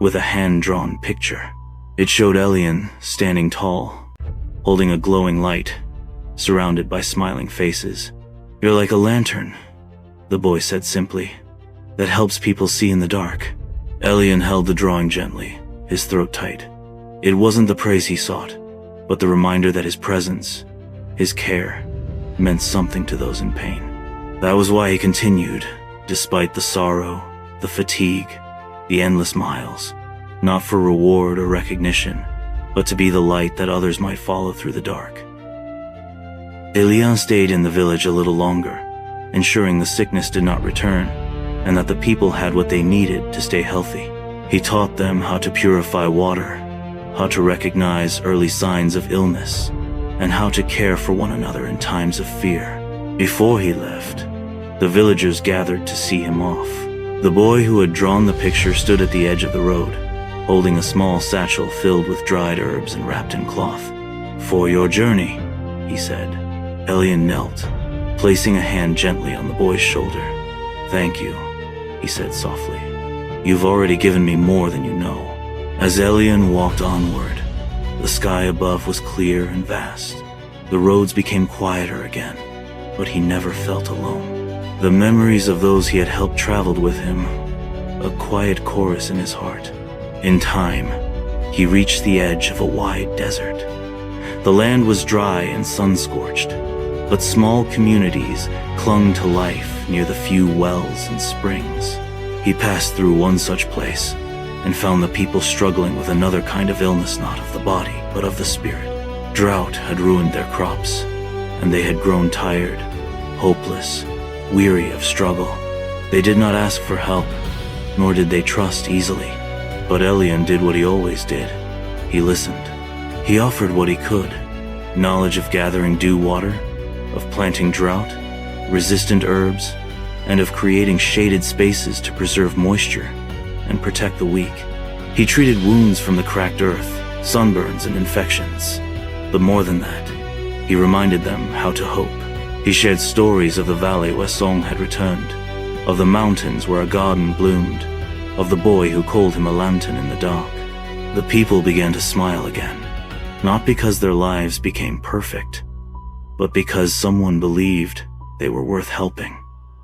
with a hand-drawn picture. It showed Elian standing tall, holding a glowing light, surrounded by smiling faces. "You're like a lantern," the boy said simply, "that helps people see in the dark." Elian held the drawing gently, his throat tight. It wasn't the praise he sought, but the reminder that his presence, his care, meant something to those in pain. That was why he continued, despite the sorrow, the fatigue, the endless miles, not for reward or recognition, but to be the light that others might follow through the dark. Elian stayed in the village a little longer, ensuring the sickness did not return, and that the people had what they needed to stay healthy. He taught them how to purify water, how to recognize early signs of illness, and how to care for one another in times of fear. Before he left, the villagers gathered to see him off. The boy who had drawn the picture stood at the edge of the road, holding a small satchel filled with dried herbs and wrapped in cloth. "For your journey," he said. Elian knelt, placing a hand gently on the boy's shoulder. "Thank you," he said softly. "You've already given me more than you know." As Elian walked onward, the sky above was clear and vast. The roads became quieter again, but he never felt alone. The memories of those he had helped traveled with him, a quiet chorus in his heart. In time, he reached the edge of a wide desert. The land was dry and sun-scorched, but small communities clung to life near the few wells and springs. He passed through one such place and found the people struggling with another kind of illness, not of the body, but of the spirit. Drought had ruined their crops, and they had grown tired, hopeless, weary of struggle. They did not ask for help, nor did they trust easily. But Elian did what he always did. He listened. He offered what he could: knowledge of gathering dew water, of planting drought-resistant herbs, and of creating shaded spaces to preserve moisture and protect the weak. He treated wounds from the cracked earth, sunburns and infections. But more than that, he reminded them how to hope. He shared stories of the valley where song had returned, of the mountains where a garden bloomed, of the boy who called him a lantern in the dark. The people began to smile again, not because their lives became perfect, but because someone believed they were worth helping.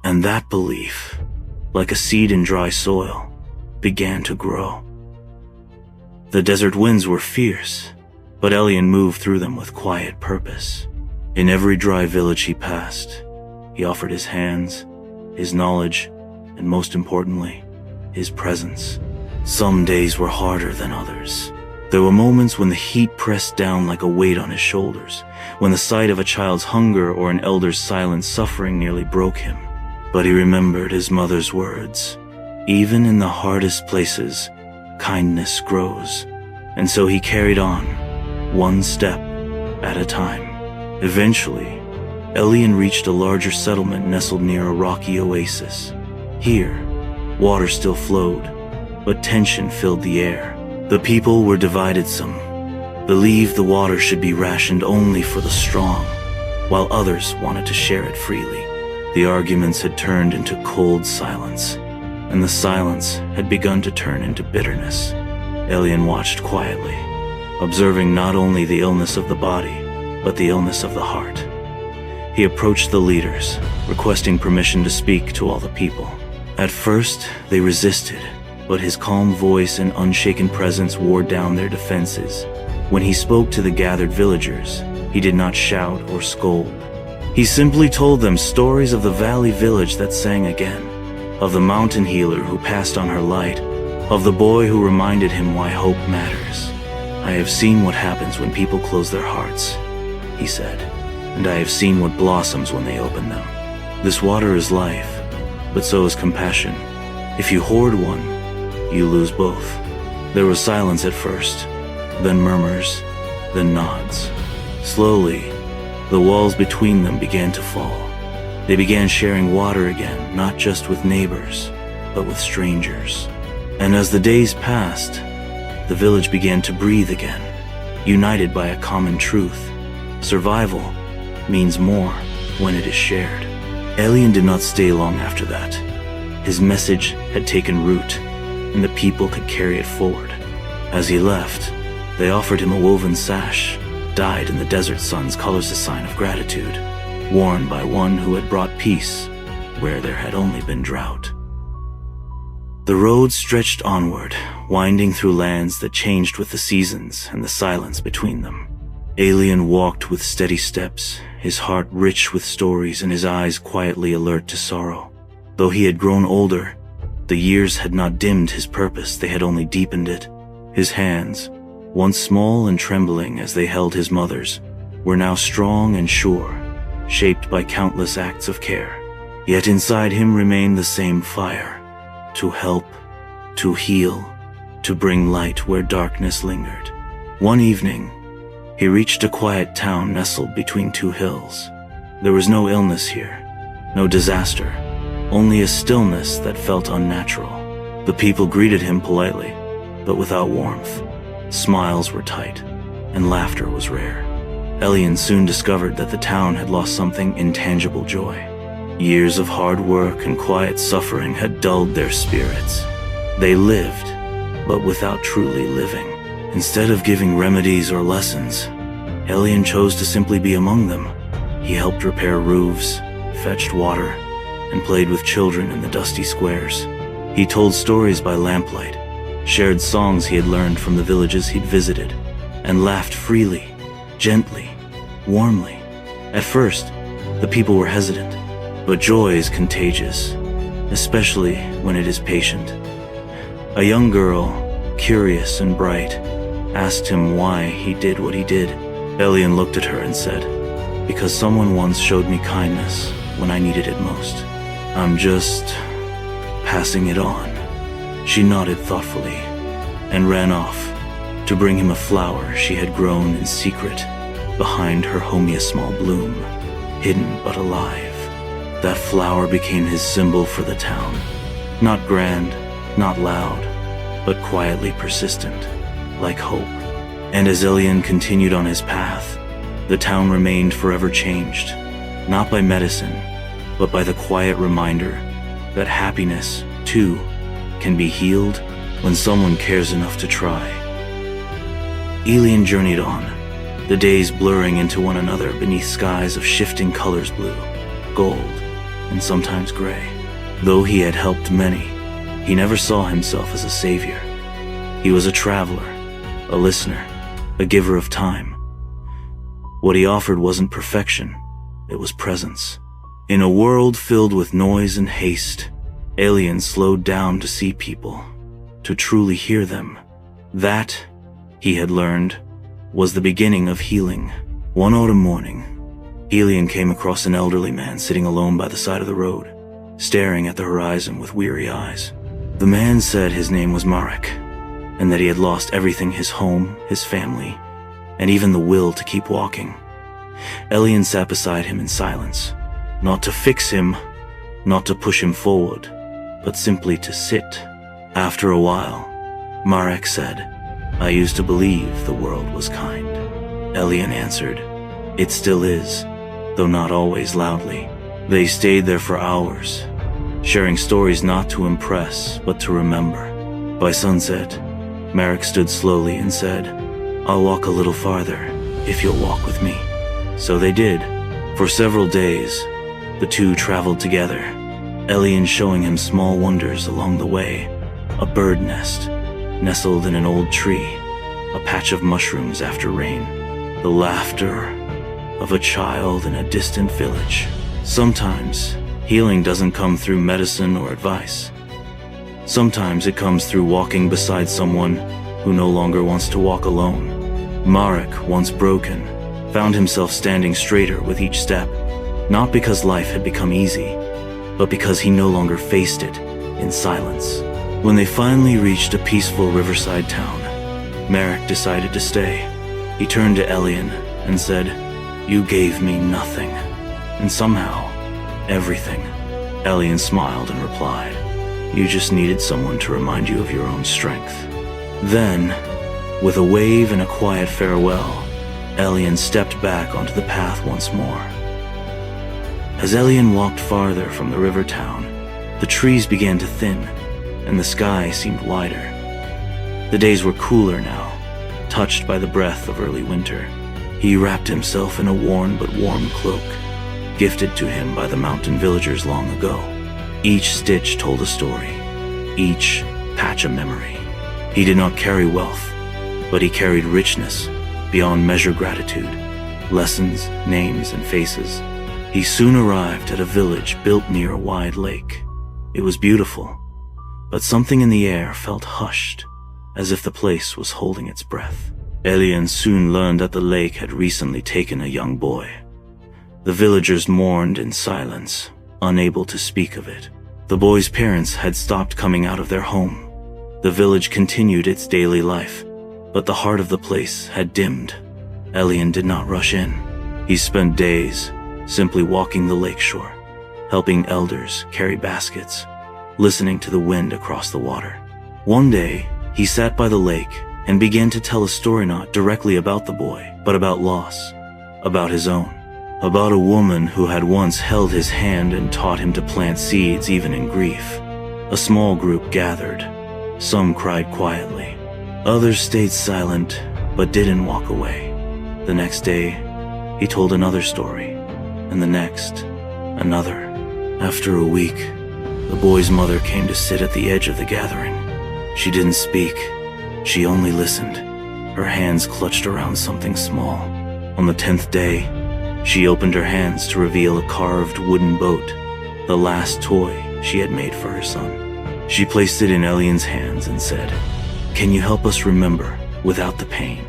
And that belief, like a seed in dry soil, began to grow. The desert winds were fierce, but Elian moved through them with quiet purpose. In every dry village he passed, he offered his hands, his knowledge, and most importantly, his presence. Some days were harder than others. There were moments when the heat pressed down like a weight on his shoulders, when the sight of a child's hunger or an elder's silent suffering nearly broke him. But he remembered his mother's words: "Even in the hardest places, kindness grows." And so he carried on, one step at a time. Eventually, Elian reached a larger settlement nestled near a rocky oasis. Here, water still flowed, but tension filled the air. The people were divided. Some believed the water should be rationed only for the strong, while others wanted to share it freely. The arguments had turned into cold silence, and the silence had begun to turn into bitterness. Elian watched quietly, observing not only the illness of the body, but the illness of the heart. He approached the leaders, requesting permission to speak to all the people. At first, they resisted, but his calm voice and unshaken presence wore down their defenses. When he spoke to the gathered villagers, he did not shout or scold. He simply told them stories of the valley village that sang again, of the mountain healer who passed on her light, of the boy who reminded him why hope matters. "I have seen what happens when people close their hearts," he said, "and I have seen what blossoms when they open them. This water is life, but so is compassion. If you hoard one, you lose both." There was silence at first, then murmurs, then nods. Slowly, the walls between them began to fall. They began sharing water again, not just with neighbors, but with strangers. And as the days passed, the village began to breathe again, united by a common truth: survival means more when it is shared. Elian did not stay long after that. His message had taken root, and the people could carry it forward. As he left, they offered him a woven sash, dyed in the desert sun's colors, a sign of gratitude, worn by one who had brought peace where there had only been drought. The road stretched onward, winding through lands that changed with the seasons and the silence between them. Elian walked with steady steps, his heart rich with stories and his eyes quietly alert to sorrow. Though he had grown older, the years had not dimmed his purpose, they had only deepened it. His hands, once small and trembling as they held his mother's, were now strong and sure, shaped by countless acts of care. Yet inside him remained the same fire: to help, to heal, to bring light where darkness lingered. One evening, he reached a quiet town nestled between two hills. There was no illness here, no disaster, only a stillness that felt unnatural. The people greeted him politely, but without warmth. Smiles were tight, and laughter was rare. Elian soon discovered that the town had lost something intangible joy. Years of hard work and quiet suffering had dulled their spirits. They lived, but without truly living. Instead of giving remedies or lessons, Elian chose to simply be among them. He helped repair roofs, fetched water, and played with children in the dusty squares. He told stories by lamplight, shared songs he had learned from the villages he'd visited, and laughed freely, gently, warmly. At first, the people were hesitant, but joy is contagious, especially when it is patient. A young girl, curious and bright, asked him why he did what he did. Elian looked at her and said, "Because someone once showed me kindness when I needed it most. I'm just passing it on." She nodded thoughtfully and ran off to bring him a flower she had grown in secret behind her homey small bloom, hidden but alive. That flower became his symbol for the town. Not grand, not loud, but quietly persistent, like hope. And as Elian continued on his path, the town remained forever changed, not by medicine, but by the quiet reminder that happiness, too, can be healed when someone cares enough to try. Elian journeyed on, the days blurring into one another beneath skies of shifting colors: blue, gold, and sometimes gray. Though he had helped many, he never saw himself as a savior. He was a traveler, a listener, a giver of time. What he offered wasn't perfection, it was presence. In a world filled with noise and haste, Elian slowed down to see people, to truly hear them. That, he had learned, was the beginning of healing. One autumn morning, Elian came across an elderly man sitting alone by the side of the road, staring at the horizon with weary eyes. The man said his name was Marek, and that he had lost everything: his home, his family, and even the will to keep walking. Elian sat beside him in silence, not to fix him, not to push him forward, but simply to sit. After a while, Marek said, "I used to believe the world was kind." Elian answered, "It still is, though not always loudly." They stayed there for hours, sharing stories not to impress, but to remember. By sunset, Marek stood slowly and said, "I'll walk a little farther, if you'll walk with me." So they did. For several days, the two traveled together, Elian showing him small wonders along the way: a bird nest nestled in an old tree, a patch of mushrooms after rain, the laughter of a child in a distant village. Sometimes, healing doesn't come through medicine or advice. Sometimes it comes through walking beside someone who no longer wants to walk alone. Marek, once broken, found himself standing straighter with each step, not because life had become easy, but because he no longer faced it in silence. When they finally reached a peaceful riverside town, Marek decided to stay. He turned to Elian and said, "You gave me nothing, and somehow, everything." Elian smiled and replied, "You just needed someone to remind you of your own strength." Then, with a wave and a quiet farewell, Elian stepped back onto the path once more. As Elian walked farther from the river town, the trees began to thin, and the sky seemed wider. The days were cooler now, touched by the breath of early winter. He wrapped himself in a worn but warm cloak, gifted to him by the mountain villagers long ago. Each stitch told a story, each patch a memory. He did not carry wealth, but he carried richness beyond measure: gratitude, lessons, names, and faces. He soon arrived at a village built near a wide lake. It was beautiful, but something in the air felt hushed, as if the place was holding its breath. Elian soon learned that the lake had recently taken a young boy. The villagers mourned in silence, unable to speak of it. The boy's parents had stopped coming out of their home. The village continued its daily life, but the heart of the place had dimmed. Elian did not rush in. He spent days simply walking the lakeshore, helping elders carry baskets, listening to the wind across the water. One day, he sat by the lake and began to tell a story not directly about the boy, but about loss, about his own, about a woman who had once held his hand and taught him to plant seeds even in grief. A small group gathered. Some cried quietly. Others stayed silent, but didn't walk away. The next day, he told another story, and the next, another. After a week, the boy's mother came to sit at the edge of the gathering. She didn't speak. She only listened, her hands clutched around something small. On the 10th day, she opened her hands to reveal a carved wooden boat, the last toy she had made for her son. She placed it in Elian's hands and said, "Can you help us remember without the pain?"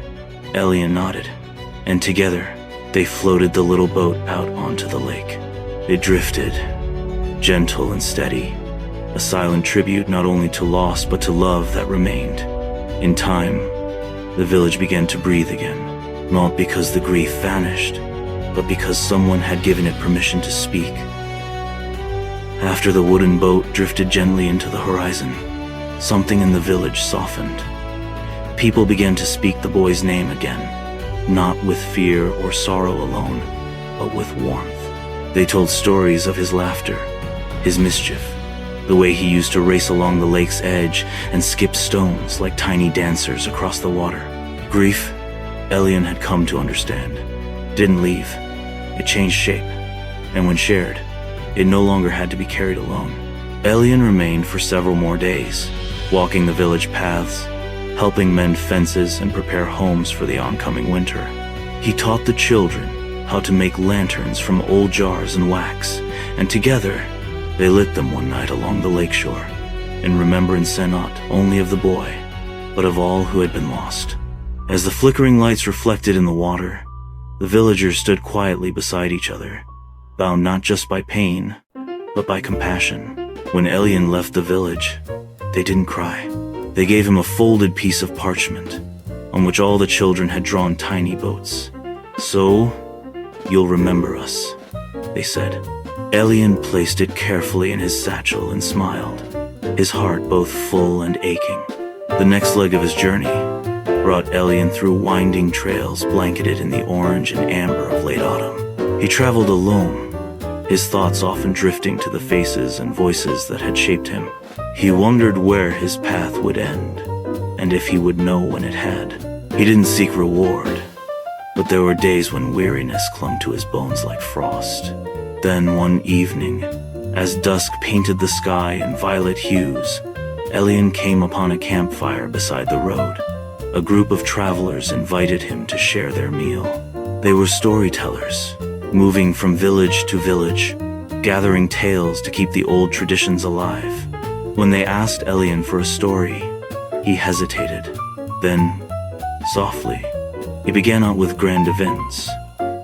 Elian nodded, and together they floated the little boat out onto the lake. It drifted, gentle and steady, a silent tribute not only to loss but to love that remained. In time, the village began to breathe again, not because the grief vanished, but because someone had given it permission to speak. After the wooden boat drifted gently into the horizon, something in the village softened. People began to speak the boy's name again, not with fear or sorrow alone, but with warmth. They told stories of his laughter, his mischief, the way he used to race along the lake's edge and skip stones like tiny dancers across the water. Grief, Elian had come to understand, didn't leave. It changed shape, and when shared, it no longer had to be carried alone. Elian remained for several more days, walking the village paths, helping mend fences and prepare homes for the oncoming winter. He taught the children how to make lanterns from old jars and wax, and together they lit them one night along the lakeshore, in remembrance not only of the boy, but of all who had been lost. As the flickering lights reflected in the water, the villagers stood quietly beside each other, bound not just by pain, but by compassion. When Elian left the village, they didn't cry. They gave him a folded piece of parchment, on which all the children had drawn tiny boats. "So, you'll remember us," they said. Elian placed it carefully in his satchel and smiled, his heart both full and aching. The next leg of his journey brought Elian through winding trails blanketed in the orange and amber of late autumn. He traveled alone, his thoughts often drifting to the faces and voices that had shaped him. He wondered where his path would end, and if he would know when it had. He didn't seek reward, but there were days when weariness clung to his bones like frost. Then one evening, as dusk painted the sky in violet hues, Elian came upon a campfire beside the road. A group of travelers invited him to share their meal. They were storytellers, moving from village to village, gathering tales to keep the old traditions alive. When they asked Elian for a story, he hesitated. Then, softly, he began out with grand events,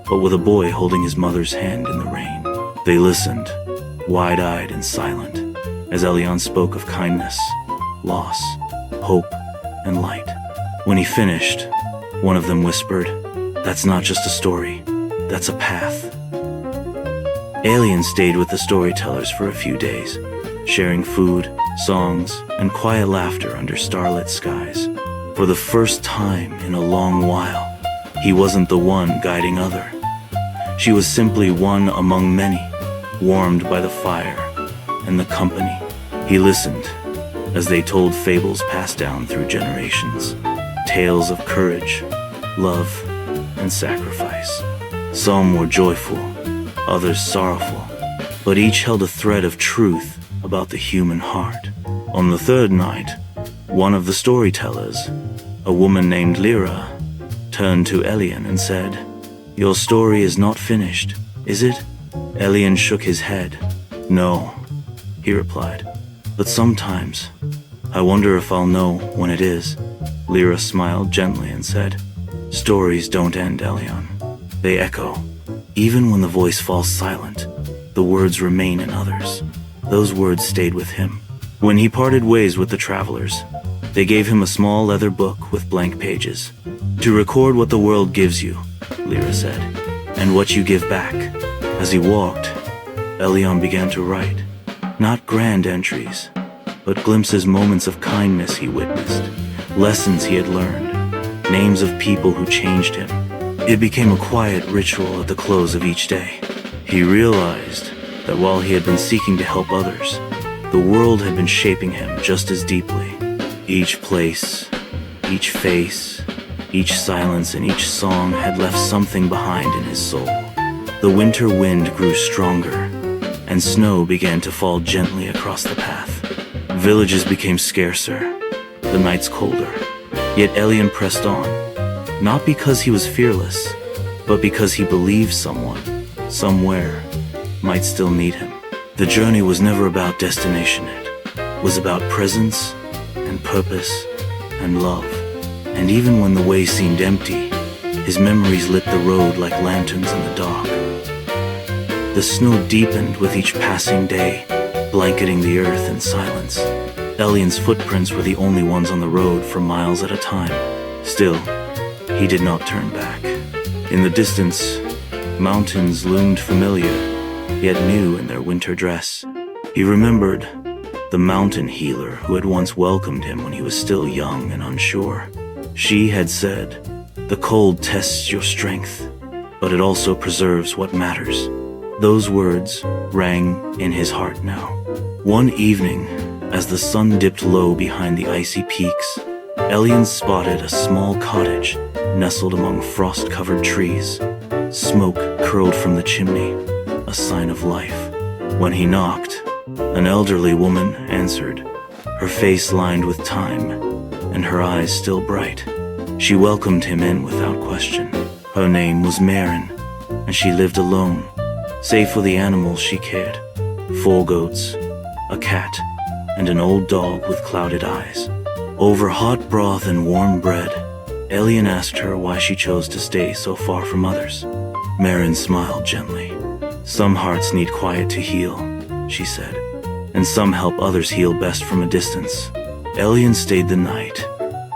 but with a boy holding his mother's hand in the rain. They listened, wide-eyed and silent, as Elian spoke of kindness, loss, hope, and light. When he finished, one of them whispered, "That's not just a story, that's a path." Elian stayed with the storytellers for a few days, sharing food, songs, and quiet laughter under starlit skies. For the first time in a long while, he wasn't the one guiding other. She was simply one among many, warmed by the fire and the company. He listened as they told fables passed down through generations, tales of courage, love, and sacrifice. Some were joyful, others sorrowful, but each held a thread of truth about the human heart. On the 3rd night, one of the storytellers, a woman named Lyra, turned to Elian and said, "Your story is not finished, is it?" Elian shook his head. "No," he replied, "but sometimes I wonder if I'll know when it is." Lyra smiled gently and said, "Stories don't end, Elian. They echo. Even when the voice falls silent, the words remain in others." Those words stayed with him. When he parted ways with the travelers, they gave him a small leather book with blank pages. "To record what the world gives you," Lyra said, "and what you give back." As he walked, Elion began to write. Not grand entries, but glimpses, moments of kindness he witnessed, lessons he had learned, names of people who changed him. It became a quiet ritual at the close of each day. He realized that while he had been seeking to help others, the world had been shaping him just as deeply. Each place, each face, each silence, and each song had left something behind in his soul. The winter wind grew stronger, and snow began to fall gently across the path. Villages became scarcer, the nights colder. Yet Elion pressed on, not because he was fearless, but because he believed someone, somewhere, might still need him. The journey was never about destination, it was about presence and purpose and love. And even when the way seemed empty, his memories lit the road like lanterns in the dark. The snow deepened with each passing day, blanketing the earth in silence. Elion's footprints were the only ones on the road for miles at a time. Still, he did not turn back. In the distance, mountains loomed familiar, yet new in their winter dress. He remembered the mountain healer who had once welcomed him when he was still young and unsure. She had said, "The cold tests your strength, but it also preserves what matters." Those words rang in his heart now. One evening, as the sun dipped low behind the icy peaks, Elion spotted a small cottage nestled among frost-covered trees. Smoke curled from the chimney, a sign of life. When he knocked, an elderly woman answered, her face lined with time and her eyes still bright. She welcomed him in without question. Her name was Marin, and she lived alone, save for the animals she cared. 4 goats, a cat, and an old dog with clouded eyes. Over hot broth and warm bread, Elion asked her why she chose to stay so far from others. Marin smiled gently. "Some hearts need quiet to heal," she said, "and some help others heal best from a distance." Elion stayed the night,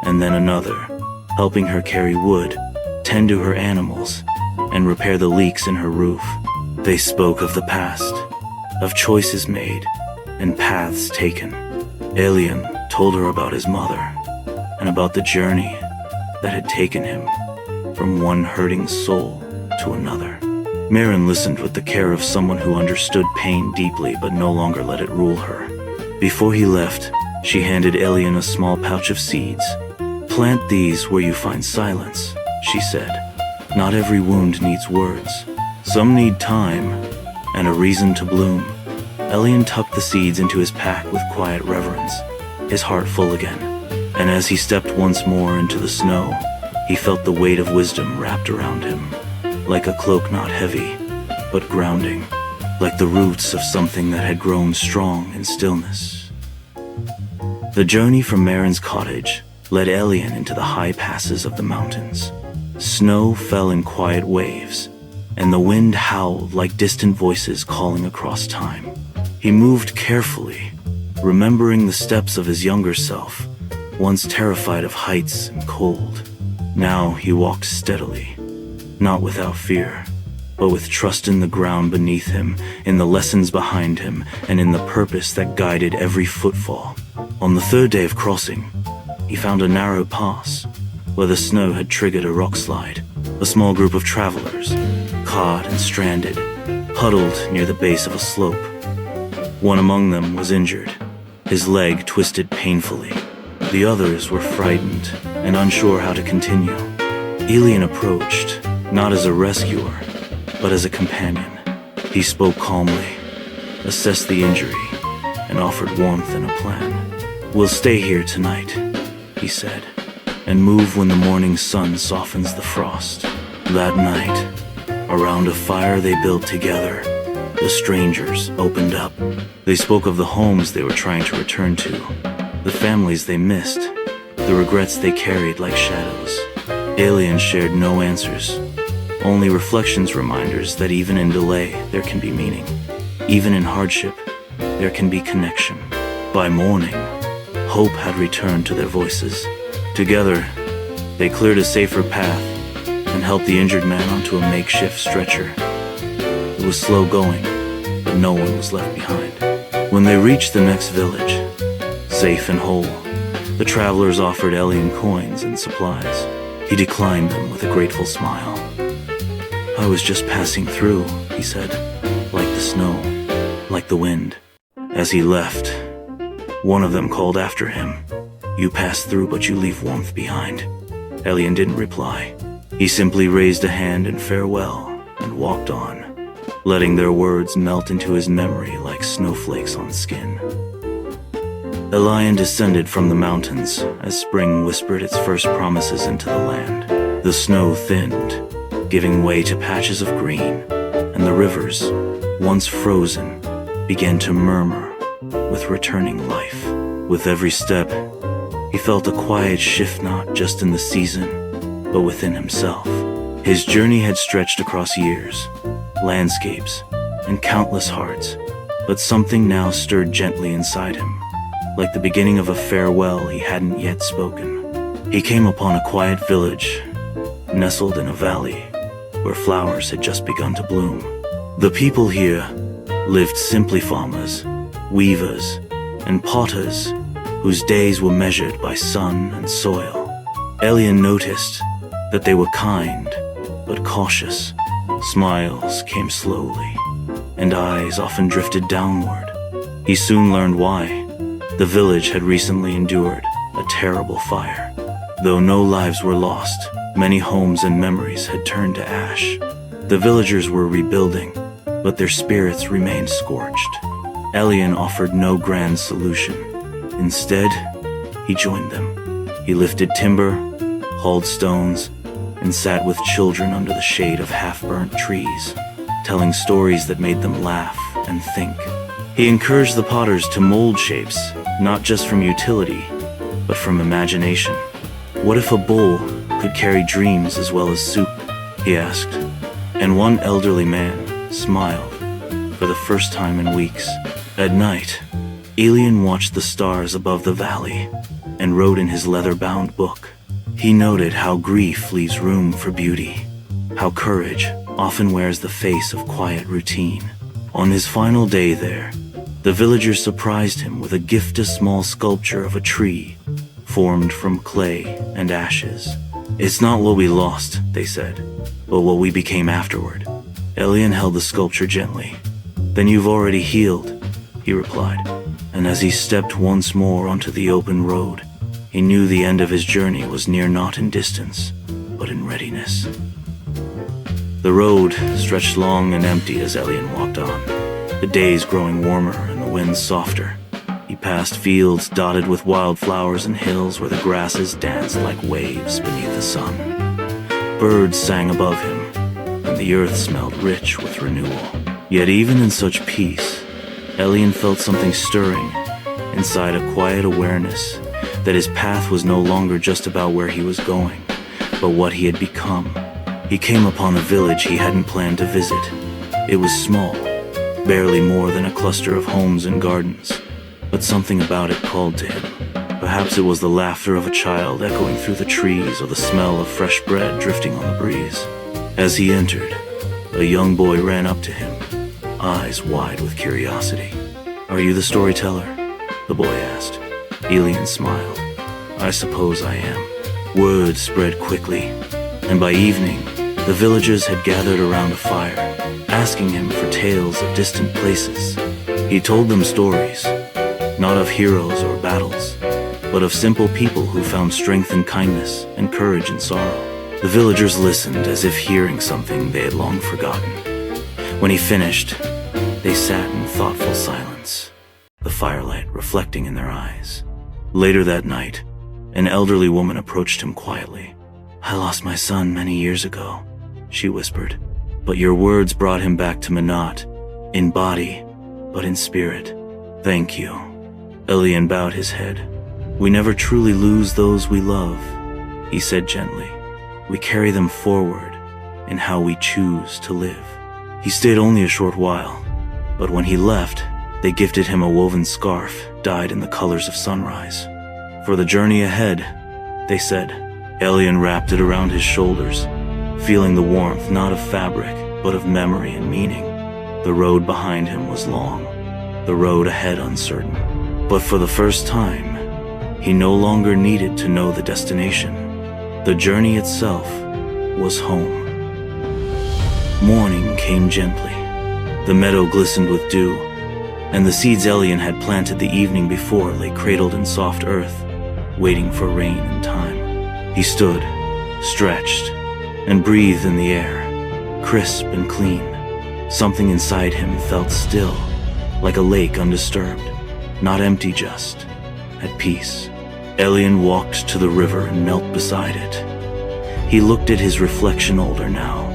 and then another, helping her carry wood, tend to her animals, and repair the leaks in her roof. They spoke of the past, of choices made, and paths taken. Elion told her about his mother, and about the journey that had taken him from one hurting soul to another. Marin listened with the care of someone who understood pain deeply but no longer let it rule her. Before he left, she handed Elion a small pouch of seeds. "Plant these where you find silence," she said. "Not every wound needs words. Some need time and a reason to bloom." Elion tucked the seeds into his pack with quiet reverence, his heart full again. And as he stepped once more into the snow, he felt the weight of wisdom wrapped around him, like a cloak not heavy, but grounding, like the roots of something that had grown strong in stillness. The journey from Marin's cottage led Elion into the high passes of the mountains. Snow fell in quiet waves, and the wind howled like distant voices calling across time. He moved carefully, remembering the steps of his younger self, once terrified of heights and cold. Now he walked steadily, not without fear, but with trust in the ground beneath him, in the lessons behind him, and in the purpose that guided every footfall. On the 3rd day of crossing, he found a narrow pass where the snow had triggered a rock slide. A small group of travelers, caught and stranded, huddled near the base of a slope. One among them was injured, his leg twisted painfully. The others were frightened and unsure how to continue. Elion approached, not as a rescuer, but as a companion. He spoke calmly, assessed the injury, and offered warmth and a plan. "We'll stay here tonight," he said, "and move when the morning sun softens the frost." That night, around a fire they built together, the strangers opened up. They spoke of the homes they were trying to return to, the families they missed, the regrets they carried like shadows. Elion shared no answers, only reflections, reminders that even in delay there can be meaning. Even in hardship, there can be connection. By morning, hope had returned to their voices. Together, they cleared a safer path and helped the injured man onto a makeshift stretcher. It was slow going, but no one was left behind. When they reached the next village, safe and whole, the travelers offered Elian coins and supplies. He declined them with a grateful smile. "I was just passing through," he said, "like the snow, like the wind." As he left, one of them called after him, "You pass through, but you leave warmth behind." Elian didn't reply. He simply raised a hand in farewell and walked on, letting their words melt into his memory like snowflakes on skin. Elian descended from the mountains as spring whispered its first promises into the land. The snow thinned, giving way to patches of green, and the rivers, once frozen, began to murmur with returning life. With every step, he felt a quiet shift not just in the season, but within himself. His journey had stretched across years, landscapes, and countless hearts, but something now stirred gently inside him, like the beginning of a farewell he hadn't yet spoken. He came upon a quiet village, nestled in a valley, where flowers had just begun to bloom. The people here lived simply farmers, weavers, and potters, whose days were measured by sun and soil. Elian noticed that they were kind, but cautious. Smiles came slowly, and eyes often drifted downward. He soon learned why. The village had recently endured a terrible fire. Though no lives were lost, many homes and memories had turned to ash. The villagers were rebuilding, but their spirits remained scorched. Elian offered no grand solution. Instead, he joined them. He lifted timber, hauled stones, and sat with children under the shade of half-burnt trees, telling stories that made them laugh and think. He encouraged the potters to mold shapes, not just from utility, but from imagination. What if a bowl could carry dreams as well as soup? He asked, and one elderly man smiled for the first time in weeks. At night, Elian watched the stars above the valley and wrote in his leather-bound book. He noted how grief leaves room for beauty, how courage often wears the face of quiet routine. On his final day there, the villagers surprised him with a gift, a small sculpture of a tree, formed from clay and ashes. "It's not what we lost," they said, "but what we became afterward." Elian held the sculpture gently. "Then you've already healed," he replied, and as he stepped once more onto the open road, he knew the end of his journey was near, not in distance, but in readiness. The road stretched long and empty as Elian walked on, the days growing warmer and the winds softer. He passed fields dotted with wildflowers and hills where the grasses danced like waves beneath the sun. Birds sang above him, and the earth smelled rich with renewal. Yet even in such peace, Elian felt something stirring inside, a quiet awareness that his path was no longer just about where he was going, but what he had become. He came upon a village he hadn't planned to visit. It was small, barely more than a cluster of homes and gardens, but something about it called to him. Perhaps it was the laughter of a child echoing through the trees, or the smell of fresh bread drifting on the breeze. As he entered, a young boy ran up to him, eyes wide with curiosity. "Are you the storyteller?" the boy asked. Elian smiled. "I suppose I am." Word spread quickly, and by evening, the villagers had gathered around a fire, asking him for tales of distant places. He told them stories, not of heroes or battles, but of simple people who found strength in kindness and courage in sorrow. The villagers listened as if hearing something they had long forgotten. When he finished, they sat in thoughtful silence, the firelight reflecting in their eyes. Later that night, an elderly woman approached him quietly. "I lost my son many years ago," she whispered, "but your words brought him back to Minot, in body, but in spirit. Thank you." Elian bowed his head. "We never truly lose those we love," he said gently. "We carry them forward in how we choose to live." He stayed only a short while, but when he left, they gifted him a woven scarf dyed in the colors of sunrise. For the journey ahead, they said. Elian wrapped it around his shoulders, feeling the warmth not of fabric, but of memory and meaning. The road behind him was long, the road ahead uncertain. But for the first time, he no longer needed to know the destination. The journey itself was home. Morning came gently. The meadow glistened with dew, and the seeds Elian had planted the evening before lay cradled in soft earth, waiting for rain and time. He stood, stretched, and breathed in the air, crisp and clean. Something inside him felt still, like a lake undisturbed, not empty, just at peace. Elian walked to the river and knelt beside it. He looked at his reflection, older now,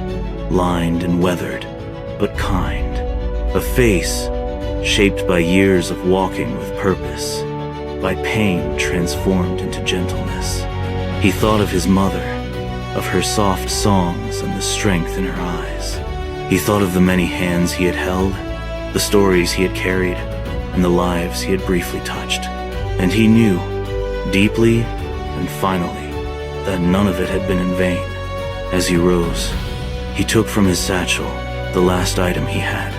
lined and weathered, but kind. A face shaped by years of walking with purpose, by pain transformed into gentleness. He thought of his mother, of her soft songs and the strength in her eyes. He thought of the many hands he had held, the stories he had carried, and the lives he had briefly touched. And he knew, deeply and finally, that none of it had been in vain. As he rose, he took from his satchel the last item he had.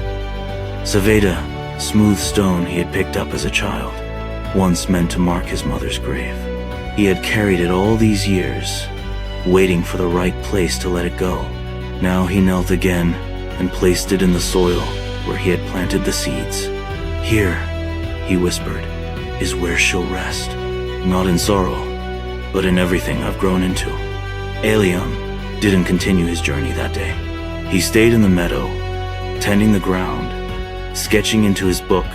Saveda, smooth stone he had picked up as a child, once meant to mark his mother's grave. He had carried it all these years, waiting for the right place to let it go. Now he knelt again and placed it in the soil where he had planted the seeds. Here, he whispered, is where she'll rest, not in sorrow, but in everything I've grown into. Elian didn't continue his journey that day. He stayed in the meadow, tending the ground, sketching into his book,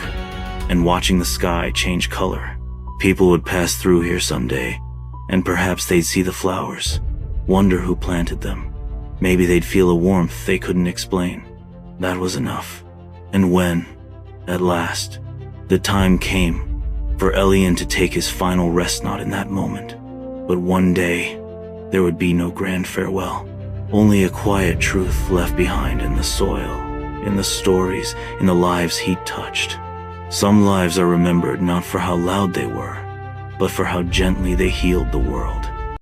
and watching the sky change color. People would pass through here someday, and perhaps they'd see the flowers, wonder who planted them. Maybe they'd feel a warmth they couldn't explain. That was enough. And when, at last, the time came for Elian to take his final rest, not in that moment, but one day, there would be no grand farewell. Only a quiet truth left behind in the soil, in the stories, in the lives he'd touched. Some lives are remembered not for how loud they were, but for how gently they healed the world.